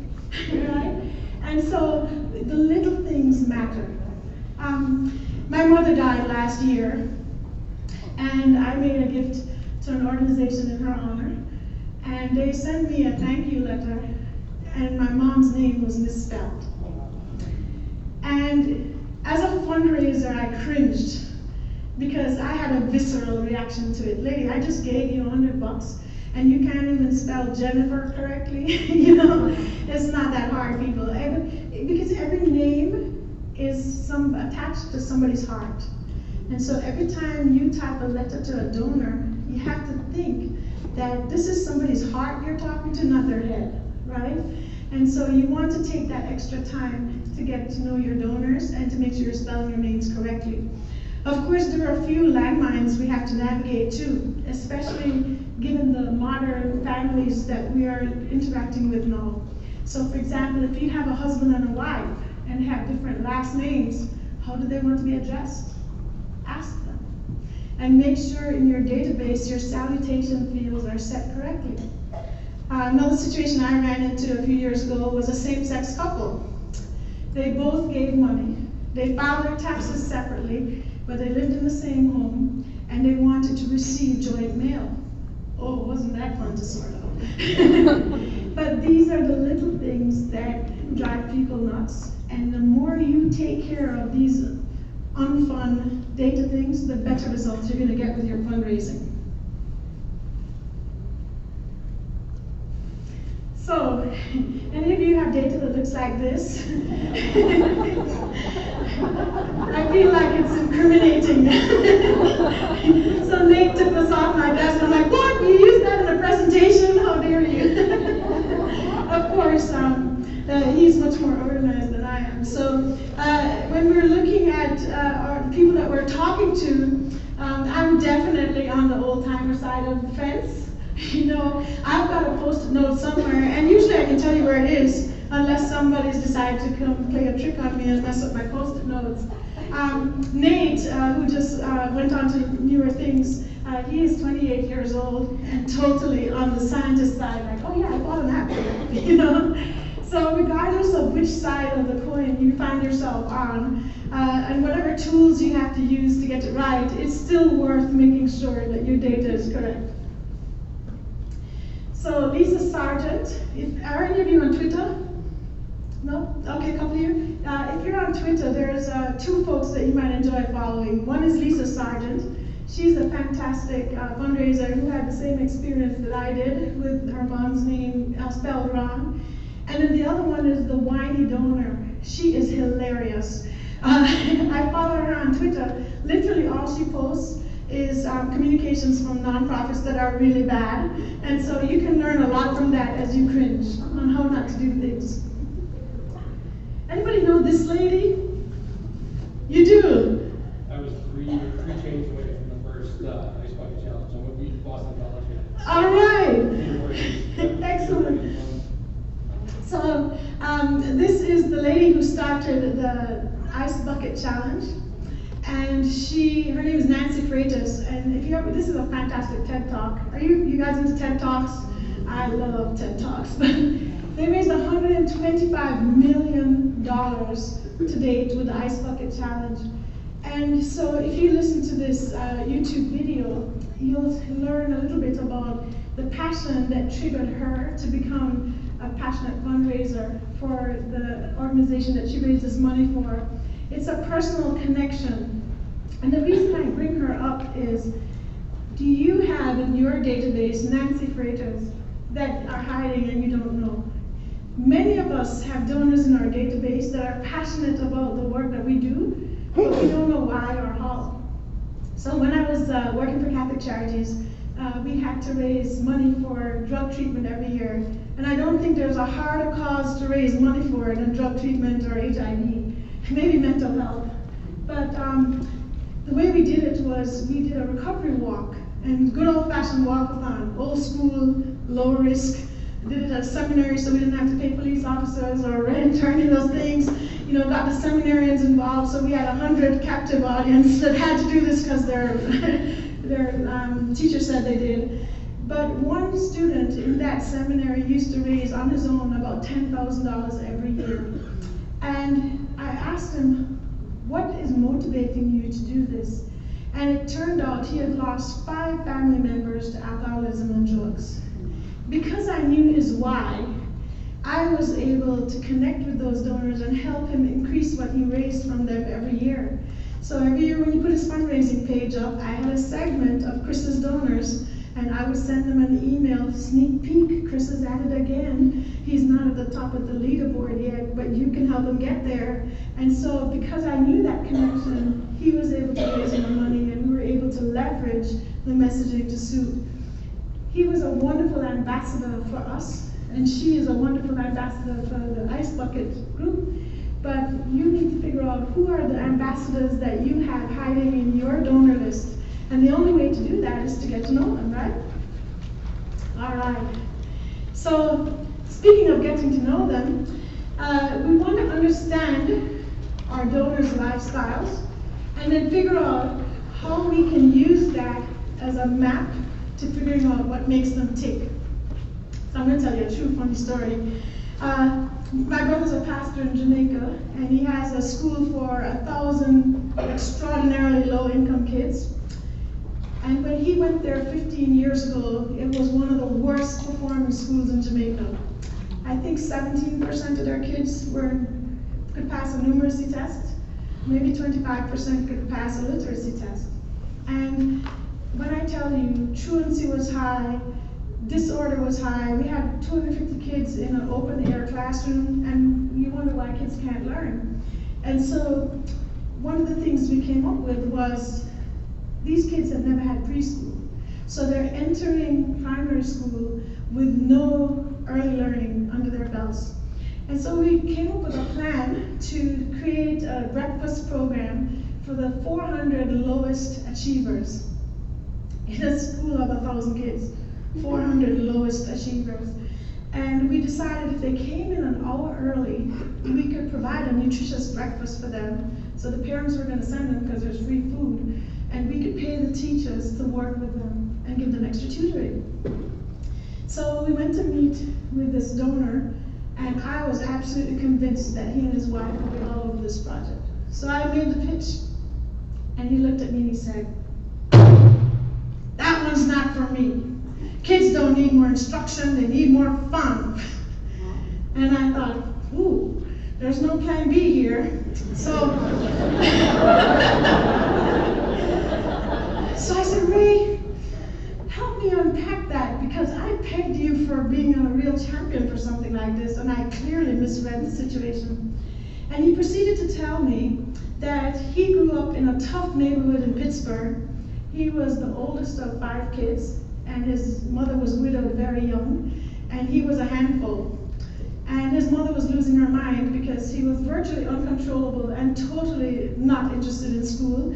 right? And so the little things matter. My mother died last year, and I made a gift to an organization in her honor, and they sent me a thank you letter, and my mom's name was misspelled. And as a fundraiser, I cringed, because I had a visceral reaction to it. Lady, I just gave you $100, and you can't even spell Jennifer correctly. It's not that hard, people. Because every name is attached to somebody's heart. And so every time you type a letter to a donor, you have to think that this is somebody's heart you're talking to, not their head, right? And so you want to take that extra time to get to know your donors and to make sure you're spelling your names correctly. Of course, there are a few landmines we have to navigate too, especially given the modern families that we are interacting with now. So for example, if you have a husband and a wife and have different last names, how do they want to be addressed? Ask them. And make sure in your database your salutation fields are set correctly. Another situation I ran into a few years ago was a same-sex couple. They both gave money. They filed their taxes separately, but they lived in the same home, and they wanted to receive joint mail. Oh, wasn't that fun to sort out? But these are the little things that drive people nuts, and the more you take care of these unfun data things, the better results you're going to get with your fundraising. So, any of you have data that looks like this? I feel like it's incriminating. So Nate took this off my desk, and I'm like, "What? You used that in a presentation? How dare you?" Of course, he's much more organized than I am. So when we're looking at our people that we're talking to, I'm definitely on the old-timer side of the fence. I've got a Post-it note somewhere, and usually I can tell you where it is, unless somebody's decided to come play a trick on me and mess up my Post-it notes. Nate, who just went on to newer things, he is 28 years old and totally on the scientist side, like, "Oh yeah, I bought an apple," So regardless of which side of the coin you find yourself on, and whatever tools you have to use to get it right, it's still worth making sure that your data is correct. So Lisa Sargent, are any of you on Twitter? No? Okay, a couple of you. If you're on Twitter, there's 2 folks that you might enjoy following. One is Lisa Sargent. She's a fantastic fundraiser who had the same experience that I did with her mom's name spelled wrong. And then the other one is the Whiny Donor. She is hilarious. I follow her on on Twitter, literally all she posts is communications from nonprofits that are really bad. And so you can learn a lot from that as you cringe on how not to do things. Anybody know this lady? You do? I was three change away from the first Ice Bucket Challenge. I'm with the Boston College. All right. Excellent. So this is the lady who started the Ice Bucket Challenge. And her name is Nancy Freitas. And if you ever, this is a fantastic TED Talk. Are you guys into TED Talks? I love TED Talks. They raised $125 million to date with the Ice Bucket Challenge. And so if you listen to this YouTube video, you'll learn a little bit about the passion that triggered her to become a passionate fundraiser for the organization that she raises money for. It's a personal connection. And the reason I bring her up is, do you have in your database Nancy Freitas that are hiding and you don't know? Many of us have donors in our database that are passionate about the work that we do, but we don't know why or how. So when I was working for Catholic Charities, we had to raise money for drug treatment every year. And I don't think there's a harder cause to raise money for than drug treatment or HIV, maybe mental health. But the way we did it was we did a recovery walk, and good old-fashioned walkathon, old school, low risk. Did it at a seminary so we didn't have to pay police officers or rent or any of those things. You know, got the seminarians involved, so we had 100 captive audience that had to do this because their teacher said they did. But one student in that seminary used to raise on his own about $10,000 every year. And I asked him, what is motivating you to do this? And it turned out he had lost 5 family members to alcoholism and drugs. Because I knew his why, I was able to connect with those donors and help him increase what he raised from them every year. So every year when he put his fundraising page up, I had a segment of Chris's donors, and I would send them an email, sneak peek, Chris is at it again. He's not at the top of the leaderboard yet, but you can help him get there. And so because I knew that connection, he was able to raise more money, and we were able to leverage the messaging to suit. He was a wonderful ambassador for us, and she is a wonderful ambassador for the Ice Bucket group. But you need to figure out who are the ambassadors that you have hiding in your donor list. And the only way to do that is to get to know them, right? All right. So speaking of getting to know them, we want to understand our donors' lifestyles and then figure out how we can use that as a map to figuring out what makes them tick. So I'm going to tell you a true funny story. My brother's a pastor in Jamaica, and he has a school for 1,000 extraordinarily low-income kids. And when he went there 15 years ago, it was one of the worst performing schools in Jamaica. I think 17% of their kids could pass a numeracy test. Maybe 25% could pass a literacy test. And when I tell you, truancy was high, disorder was high. We had 250 kids in an open air classroom, and you wonder why kids can't learn. And so one of the things we came up with was these kids have never had preschool. So they're entering primary school with no early learning under their belts. And so we came up with a plan to create a breakfast program for the 400 lowest achievers in a school of 1,000 kids. 400 lowest achievers. And we decided if they came in an hour early, we could provide a nutritious breakfast for them. So the parents were going to send them because there's free food. And we could pay the teachers to work with them and give them extra tutoring. So we went to meet with this donor, and I was absolutely convinced that he and his wife would be all over this project. So I made the pitch, and he looked at me and he said, "That one's not for me. Kids don't need more instruction, they need more fun." And I thought, ooh, there's no plan B here. So I said, "Ray, help me unpack that, because I pegged you for being a real champion for something like this, and I clearly misread the situation." And he proceeded to tell me that he he grew up in a tough neighborhood in Pittsburgh. He was the oldest of 5 kids, and his mother was widowed very young, and he was a handful. And his mother was losing her mind because he was virtually uncontrollable and totally not interested in school.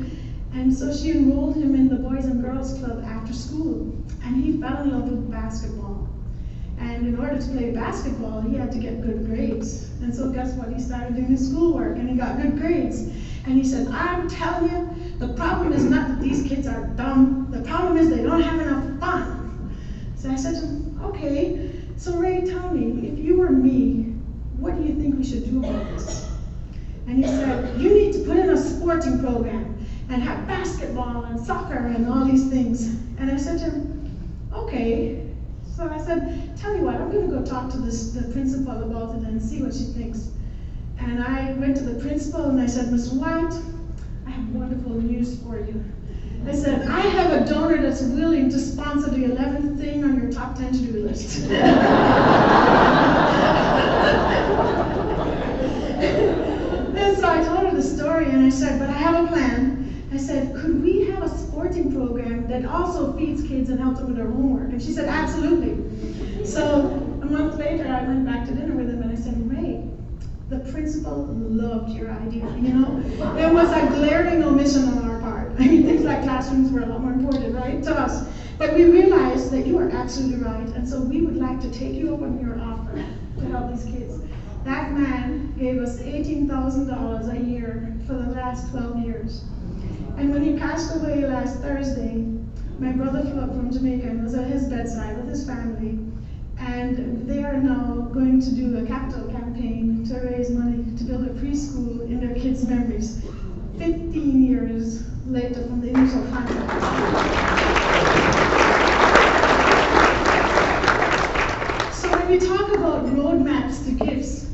And so she enrolled him in the Boys and Girls Club after school, and he fell in love with basketball. And in order to play basketball, he had to get good grades. And so guess what? He started doing his schoolwork, and he got good grades. And he said, I'm telling you, the problem is not that these kids are dumb. The problem is they don't have enough fun. So I said to him, okay, so Ray, tell me, if you were me, what do you think we should do about this? And he said, you need to put in a sporting program and have basketball and soccer and all these things. And I said to him, okay. So I said, tell you what, I'm going to go talk to the principal about it and see what she thinks. And I went to the principal and I said, Miss White, I have wonderful news for you. I said, I have a donor that's willing to sponsor the 11th thing on your top 10 to-do list. And so I told her the story and I said, but I have a plan. I said, could we have a sporting program that also feeds kids and helps them with their homework? And she said, absolutely. So a month later, I went back to dinner with him and I said, Ray, the principal loved your idea. You know, there was a glaring omission on our part. I mean, things like classrooms were a lot more important, right, to us. But we realized that you are absolutely right, and so we would like to take you up on your offer to help these kids. That man gave us $18,000 a year for the last 12 years. And when he passed away last Thursday, my brother flew up from Jamaica and was at his bedside with his family. And they are now going to do a capital campaign to raise money to build a preschool in their kids' memories, 15 years later from the initial contract. So when we talk about roadmaps to gifts,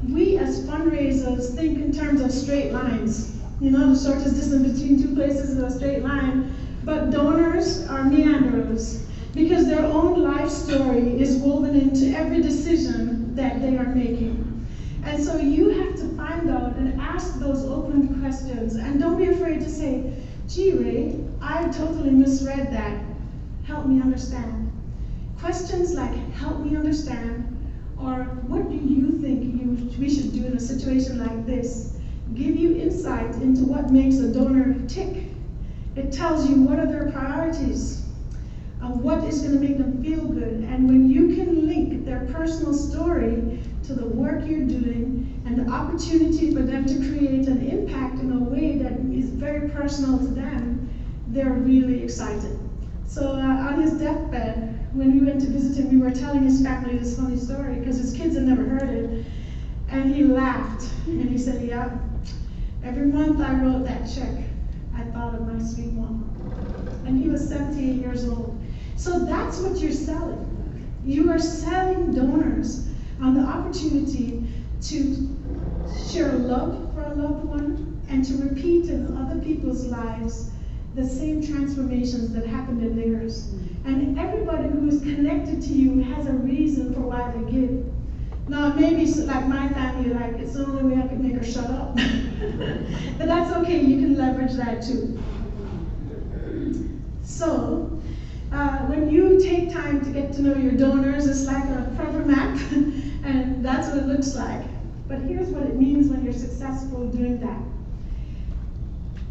we as fundraisers think in terms of straight lines. You know, the shortest distance between 2 places is a straight line, but donors are meanderers, because their own life story is woven into every decision that they are making. And so you have to find out and ask those open questions. And don't be afraid to say, gee, Ray, I totally misread that. Help me understand. Questions like, help me understand, or what do you think we should do in a situation like this, give you insight into what makes a donor tick. It tells you what are their priorities, what is going to make them feel good. And when you can link their personal story to the work you're doing and the opportunity for them to create an impact in a way that is very personal to them, they're really excited. So on his deathbed, when we went to visit him, we were telling his family this funny story because his kids had never heard it. And he laughed and he said, yeah, every month I wrote that check, I thought of my sweet mama. And he was 78 years old. So that's what you're selling. You are selling donors on the opportunity to share love for a loved one and to repeat in other people's lives the same transformations that happened in theirs. And everybody who is connected to you has a reason for why they give. Now, maybe like my family, like it's the only way I could make her shut up. But that's okay, you can leverage that too. So, when you take time to get to know your donors, it's like a proper map, and that's what it looks like. But here's what it means when you're successful doing that.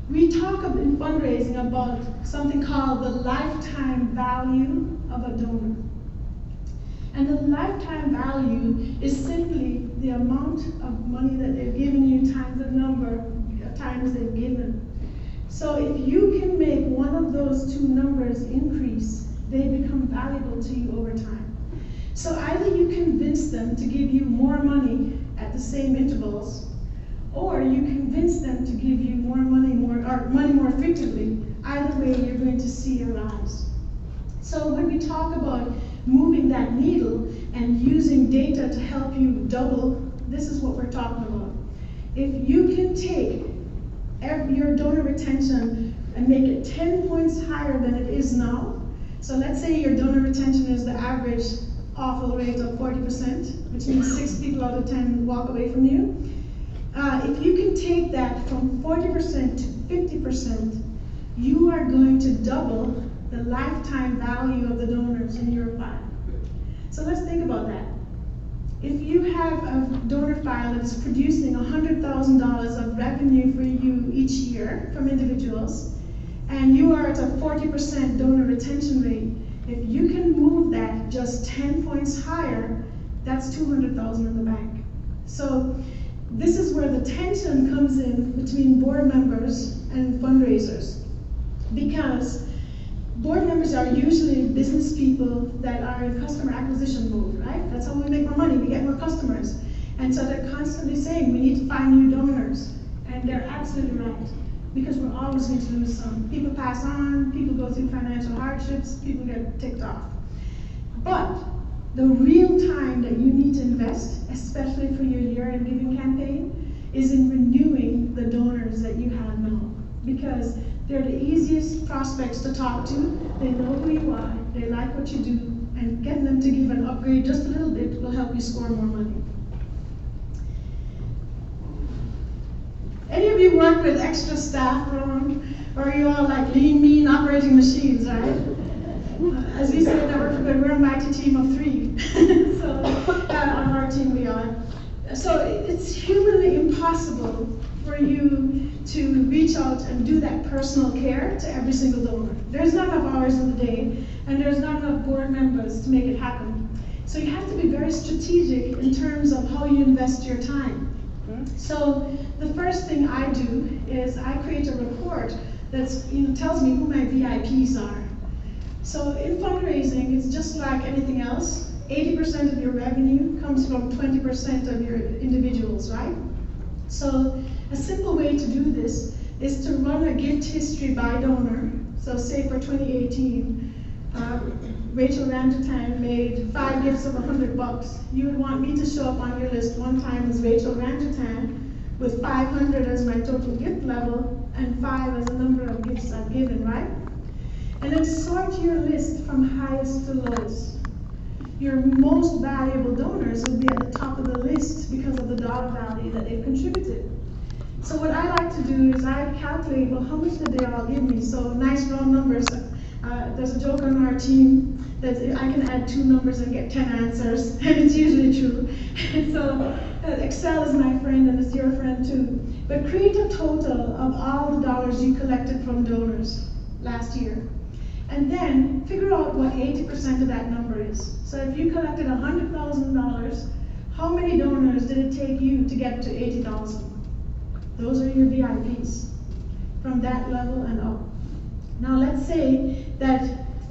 We talk in fundraising about something called the lifetime value of a donor. And the lifetime value is simply the amount of money that they've given you times the number of times they've given. So if you can make one of those 2 numbers increase, they become valuable to you over time. So either you convince them to give you more money at the same intervals, or you convince them to give you more money more frequently. Either way, you're going to see a rise. So when we talk about moving that needle and using data to help you double, this is what we're talking about. If you can take your donor retention and make it 10 points higher than it is now, so let's say your donor retention is the average awful rate of 40%, which means 6 people out of 10 walk away from you. If you can take that from 40% 50%, you are going to double the lifetime value of the donors in your file. So let's think about that. If you have a donor file that's producing $100,000 of revenue for you each year from individuals, and you are at a 40% donor retention rate, if you can move that just 10 points higher, that's $200,000 in the bank. So this is where the tension comes in between board members and fundraisers, because board members are usually business people that are in customer acquisition mode, right? That's how we make more money, we get more customers. And so they're constantly saying, we need to find new donors. And they're absolutely right, because we're always going to lose some. People pass on, people go through financial hardships, people get ticked off. But the real time that you need to invest, especially for your year-end giving campaign, is in renewing the donors that you have now. Because they're the easiest prospects to talk to. They know who you are, they like what you do, and getting them to give an upgrade just a little bit will help you score more money. Any of you work with extra staff, Ron? Or are you all like lean, mean operating machines, right? As we say at Work for Good, we're a mighty team of 3. So on our team we are. So it's humanly impossible for you to reach out and do that personal care to every single donor. There's not enough hours in the day, and there's not enough board members to make it happen. So you have to be very strategic in terms of how you invest your time. So the first thing I do is I create a report that tells me who my VIPs are. So in fundraising, it's just like anything else. 80% of your revenue comes from 20% of your individuals, right? So a simple way to do this is to run a gift history by donor. So say for 2018, Rachel Ranjatan made 5 gifts of $100. You would want me to show up on your list one time as Rachel Ranjatan with 500 as my total gift level and 5 as the number of gifts I've given, right? And then sort your list from highest to lowest. Your most valuable donors will be at the top of the list because of the dollar value that they've contributed. So what I like to do is I calculate, well, how much did they all give me? So nice round numbers. There's a joke on our team that I can add 2 numbers and get 10 answers, and it's usually true. So Excel is my friend and it's your friend too. But create a total of all the dollars you collected from donors last year. And then figure out what 80% of that number is. So if you collected $100,000, how many donors did it take you to get to 80,000? Those are your VIPs from that level and up. Now let's say that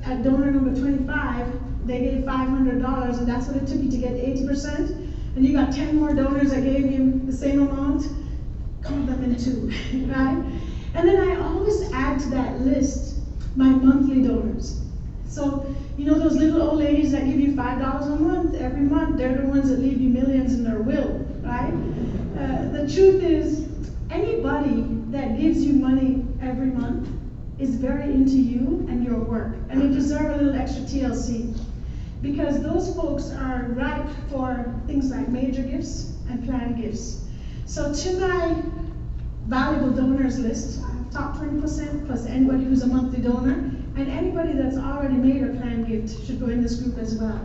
at donor number 25, they gave $500 and that's what it took you to get 80%, and you got 10 more donors that gave you the same amount, count them in 2, right? And then I always add to that list my monthly donors. So, you know those little old ladies that give you $5 a month every month, they're the ones that leave you millions in their will, right? The truth is, anybody that gives you money every month is very into you and your work, and they deserve a little extra TLC, because those folks are ripe for things like major gifts and planned gifts. So to my valuable donors list, top 20% plus anybody who's a monthly donor, and anybody that's already made a planned gift should go in this group as well.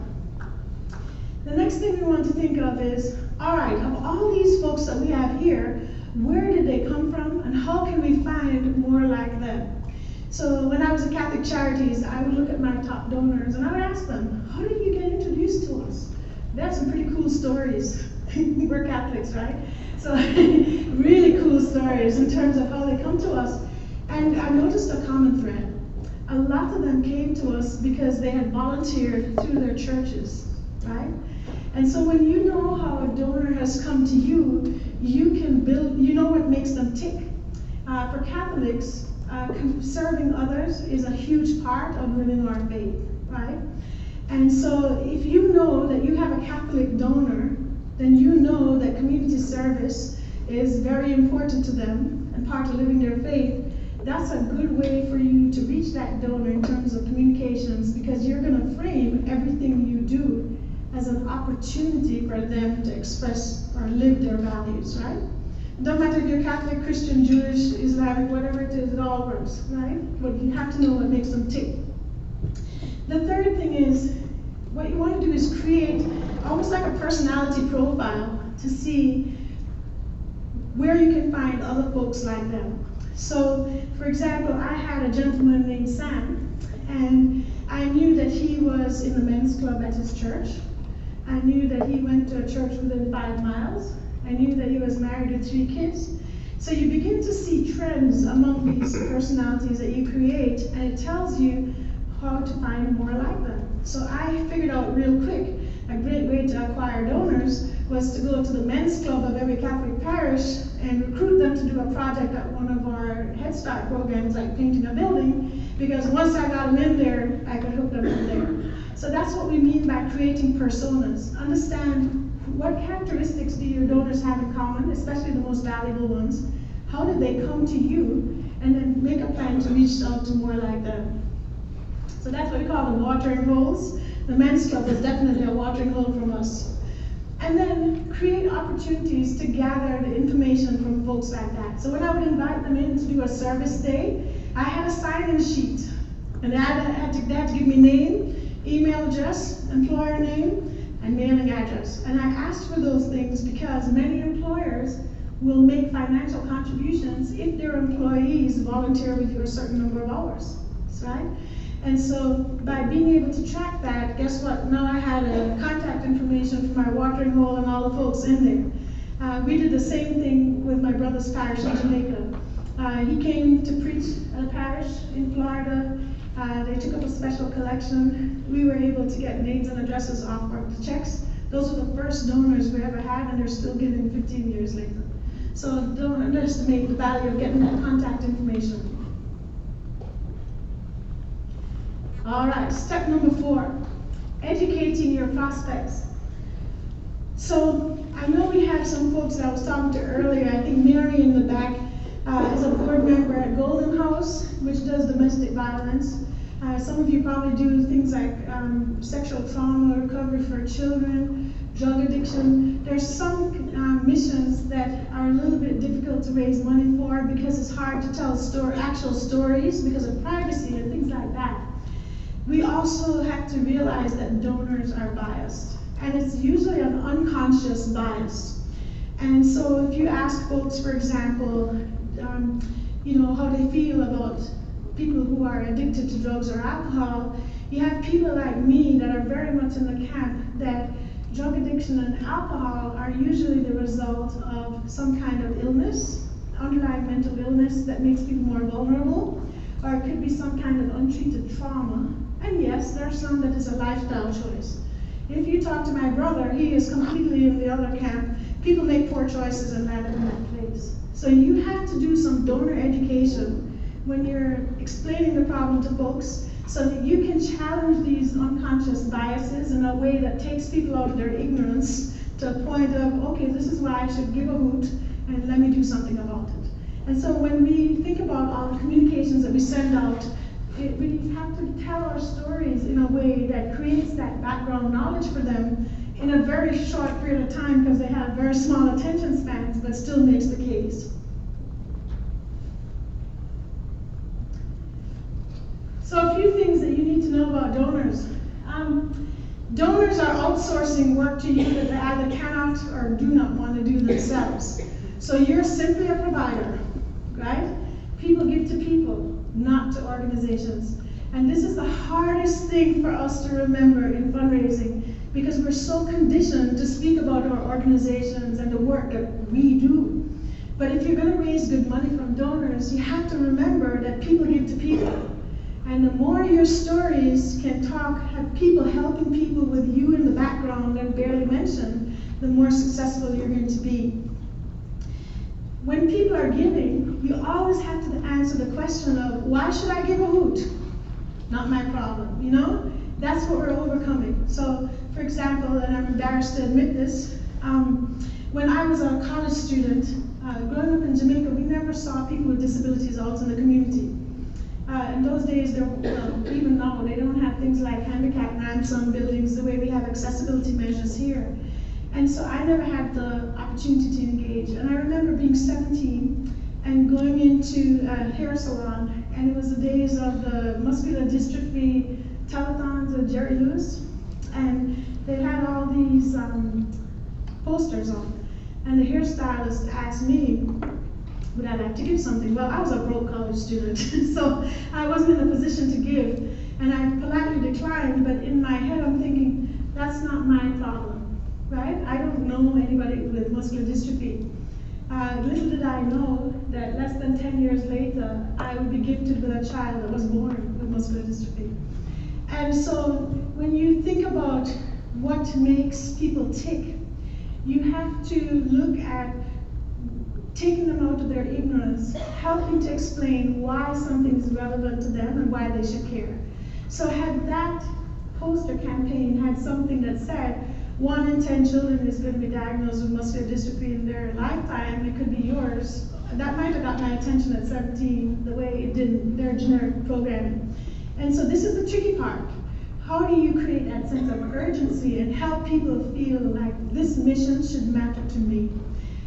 The next thing we want to think of is, all right, of all these folks that we have here, where did they come from and how can we find more like them? So when I was at Catholic Charities, I would look at my top donors and I would ask them, how did you get introduced to us? They have some pretty cool stories. We're Catholics, right? So really cool stories in terms of how they come to us. And I noticed a common thread. A lot of them came to us because they had volunteered through their churches, right? And so when you know how a donor has come to you, you can build, you know what makes them tick. For Catholics, serving others is a huge part of living our faith, right? And so if you know that you have a Catholic donor, then you know that community service is very important to them and part of living their faith. That's a good way for you to reach that donor in terms of communications, because you're going to frame everything you do as an opportunity for them to express or live their values, right? It doesn't matter if you're Catholic, Christian, Jewish, Islamic, whatever it is, it all works, right? But you have to know what makes them tick. The third thing is, what you want to do is create almost like a personality profile to see where you can find other folks like them. So, for example, I had a gentleman named Sam, and I knew that he was in the men's club at his church. I knew that he went to a church within 5 miles. I knew that he was married with 3 kids. So you begin to see trends among these personalities that you create, and it tells you how to find more like them. So I figured out real quick, a great way to acquire donors was to go to the men's club of every Catholic parish and recruit them to do a project at one of our Head Start programs, like painting a building, because once I got them in there, I could hook them in there. So that's what we mean by creating personas. Understand what characteristics do your donors have in common, especially the most valuable ones. How did they come to you? And then make a plan to reach out to more like them. So that's what we call the watering holes. The men's club is definitely a watering hole from us. And then create opportunities to gather the information from folks like that. So when I would invite them in to do a service day, I had a sign-in sheet. And they had to give me name, email address, employer name, and mailing address. And I asked for those things because many employers will make financial contributions if their employees volunteer with you a certain number of hours, right? And so by being able to track that, guess what? Now I had contact information for my watering hole and all the folks in there. We did the same thing with my brother's parish in Jamaica. He came to preach at a parish in Florida. They took up a special collection. We were able to get names and addresses off the checks. Those were the first donors we ever had, and they're still giving 15 years later. So don't underestimate the value of getting that contact information. All right, step number 4, educating your prospects. So I know we have some folks that I was talking to earlier. I think Mary in the back is a board member at Golden House, which does domestic violence. Some of you probably do things like sexual trauma recovery for children, drug addiction. There's some missions that are a little bit difficult to raise money for because it's hard to tell actual stories because of privacy and things like that. We also have to realize that donors are biased, and it's usually an unconscious bias. And so if you ask folks, for example, how they feel about people who are addicted to drugs or alcohol, you have people like me that are very much in the camp that drug addiction and alcohol are usually the result of some kind of illness, underlying mental illness that makes people more vulnerable, or it could be some kind of untreated trauma. And yes, there's some that is a lifestyle choice. If you talk to my brother, he is completely in the other camp. People make poor choices and land in that place. So you have to do some donor education when you're explaining the problem to folks so that you can challenge these unconscious biases in a way that takes people out of their ignorance to a point of, okay, this is why I should give a hoot and let me do something about it. And so when we think about all the communications that we send out, we have to tell our stories in a way that creates that background knowledge for them in a very short period of time because they have very small attention spans, but still makes the case. So a few things that you need to know about donors. Donors are outsourcing work to you that they either cannot or do not want to do themselves. So you're simply a provider, right? People give to people, not to organizations. And this is the hardest thing for us to remember in fundraising because we're so conditioned to speak about our organizations and the work that we do. But if you're going to raise good money from donors, you have to remember that people give to people. And the more your stories can have people helping people with you in the background and barely mentioned, the more successful you're going to be. When people are giving, you always have to answer the question of, why should I give a hoot? Not my problem, you know? That's what we're overcoming. So, for example, and I'm embarrassed to admit this, when I was a college student, growing up in Jamaica, we never saw people with disabilities out in the community. In those days, even now, they don't have things like handicap ramps on buildings the way we have accessibility measures here. And so I never had the opportunity to engage. And I remember being 17 and going into a hair salon, and it was the days of the muscular dystrophy telethons with Jerry Lewis, and they had all these posters on, and the hairstylist asked me, would I like to give something? Well, I was a broke college student, so I wasn't in a position to give, and I politely declined, but in my head I'm thinking, that's not my problem, right? I don't know anybody with muscular dystrophy. Little did I know that less than 10 years later, I would be gifted with a child that was born with muscular dystrophy. And so when you think about what makes people tick, you have to look at taking them out of their ignorance, helping to explain why something is relevant to them and why they should care. So had that poster campaign had something that said, 1 in 10 children is going to be diagnosed with muscular dystrophy in their lifetime, it could be yours, that might have got my attention at 17, the way it didn't, their generic programming. And so this is the tricky part. How do you create that sense of urgency and help people feel like this mission should matter to me?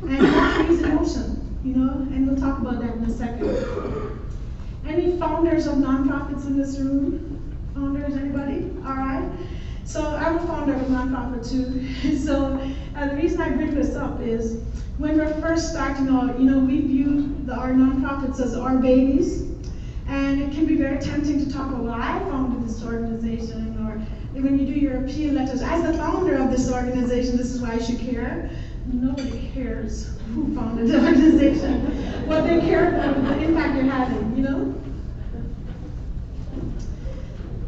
And that creates emotion, you know, and we'll talk about that in a second. Any founders of nonprofits in this room? Founders, anybody? All right. So I'm a founder of a nonprofit too. So the reason I bring this up is when we're first starting out, you know, we view our nonprofits as our babies. And it can be very tempting to talk about, well, I founded this organization, or when you do your appeal letters, as the founder of this organization, this is why I should care. Nobody cares who founded the organization. What they care about is the impact you're having, you know?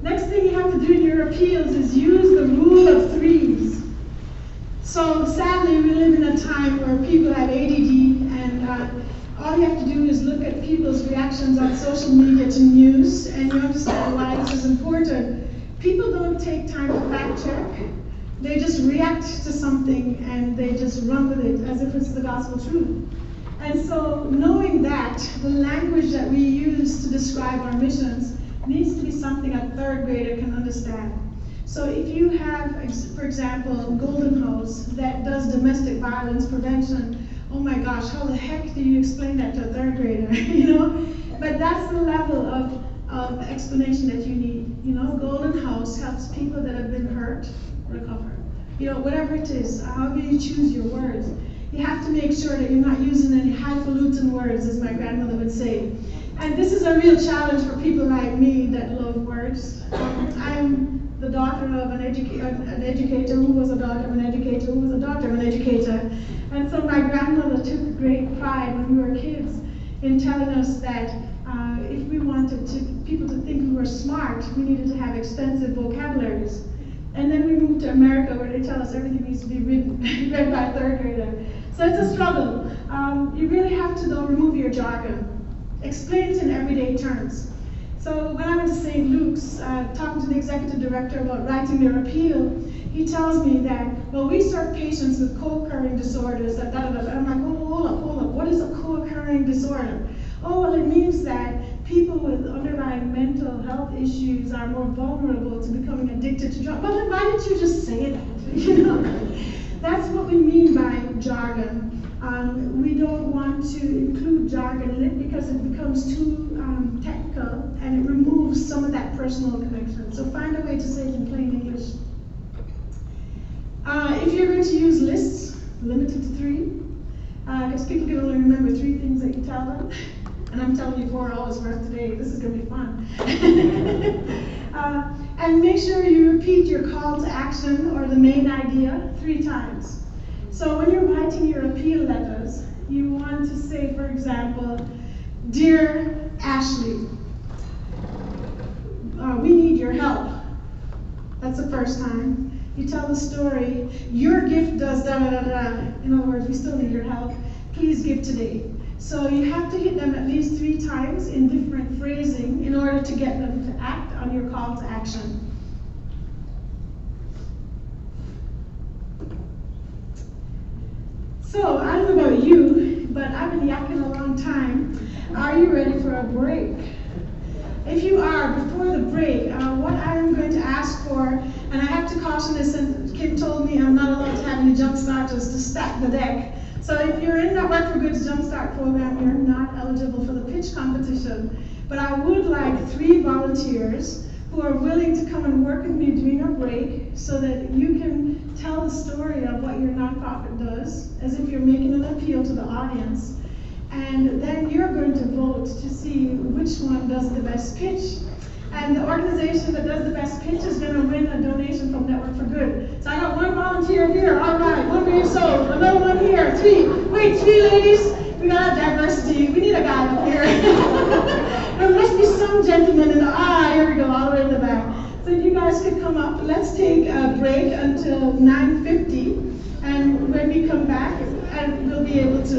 Next thing you have to do in your appeals is use the rule of threes. So sadly, we live in a time where people have ADD, and all you have to do is look at people's reactions on social media to news, and you understand why this is important. People don't take time to fact check. They just react to something and they just run with it as if it's the gospel truth. And so knowing that, the language that we use to describe our missions needs to be something a third grader can understand. So if you have, for example, Golden House that does domestic violence prevention, oh my gosh, how the heck do you explain that to a third grader, you know? But that's the level of explanation that you need. You know, Golden House helps people that have been hurt recover. You know, whatever it is, however you choose your words, you have to make sure that you're not using any highfalutin words, as my grandmother would say. And this is a real challenge for people like me that love words. I'm the daughter of an educator who was a daughter of an educator who was a daughter of an educator. And so my grandmother took great pride when we were kids in telling us that if we wanted people to think we were smart, we needed to have extensive vocabularies. And then we moved to America where they tell us everything needs to be read by a third grader. So it's a struggle. You really have to, though, remove your jargon. Explain it in everyday terms. So when I went to St. Luke's, talking to the executive director about writing their appeal, he tells me that, well, we serve patients with co-occurring disorders, and I'm like, oh, hold up, what is a co-occurring disorder? Oh, well, it means that people with underlying mental health issues are more vulnerable to becoming addicted to drugs. Well, then why didn't you just say that? You know, that's what we mean by jargon. We don't want to include jargon in it because it becomes too technical and it removes some of that personal connection. So find a way to say it in plain English. If you're going to use lists, limit it to 3, because people can only remember 3 things that you tell them. And I'm telling you 4 hours worth today. This is going to be fun. And make sure you repeat your call to action or the main idea 3 times. So when you're writing your appeal letters, you want to say, for example, Dear Ashley, we need your help. That's the first time. You tell the story, your gift does da da da da. In other words, we still need your help. Please give today. So you have to hit them at least 3 times in different phrasing in order to get them to act on your call to action. So I don't know about you, but I've been yakking a long time. Are you ready for a break? If you are, before the break, what I'm going to ask for, and I have to caution this, and Kim told me I'm not allowed to have any jump starters to stack the deck, So if you're in that Work for Good's Jumpstart program, you're not eligible for the pitch competition. But I would like 3 volunteers who are willing to come and work with me during a break so that you can tell the story of what your nonprofit does, as if you're making an appeal to the audience. And then you're going to vote to see which one does the best pitch. And the organization that does the best pitch is going to win a donation from Network for Good. So I got 1 volunteer here. All right, 1 being sold. Another one here. 3. Wait, 3 ladies. We got diversity. We need a guy up here. There must be some gentleman in the, here we go, all the way in the back. So if you guys could come up, let's take a break until 9:50. And when we come back, and we'll be able to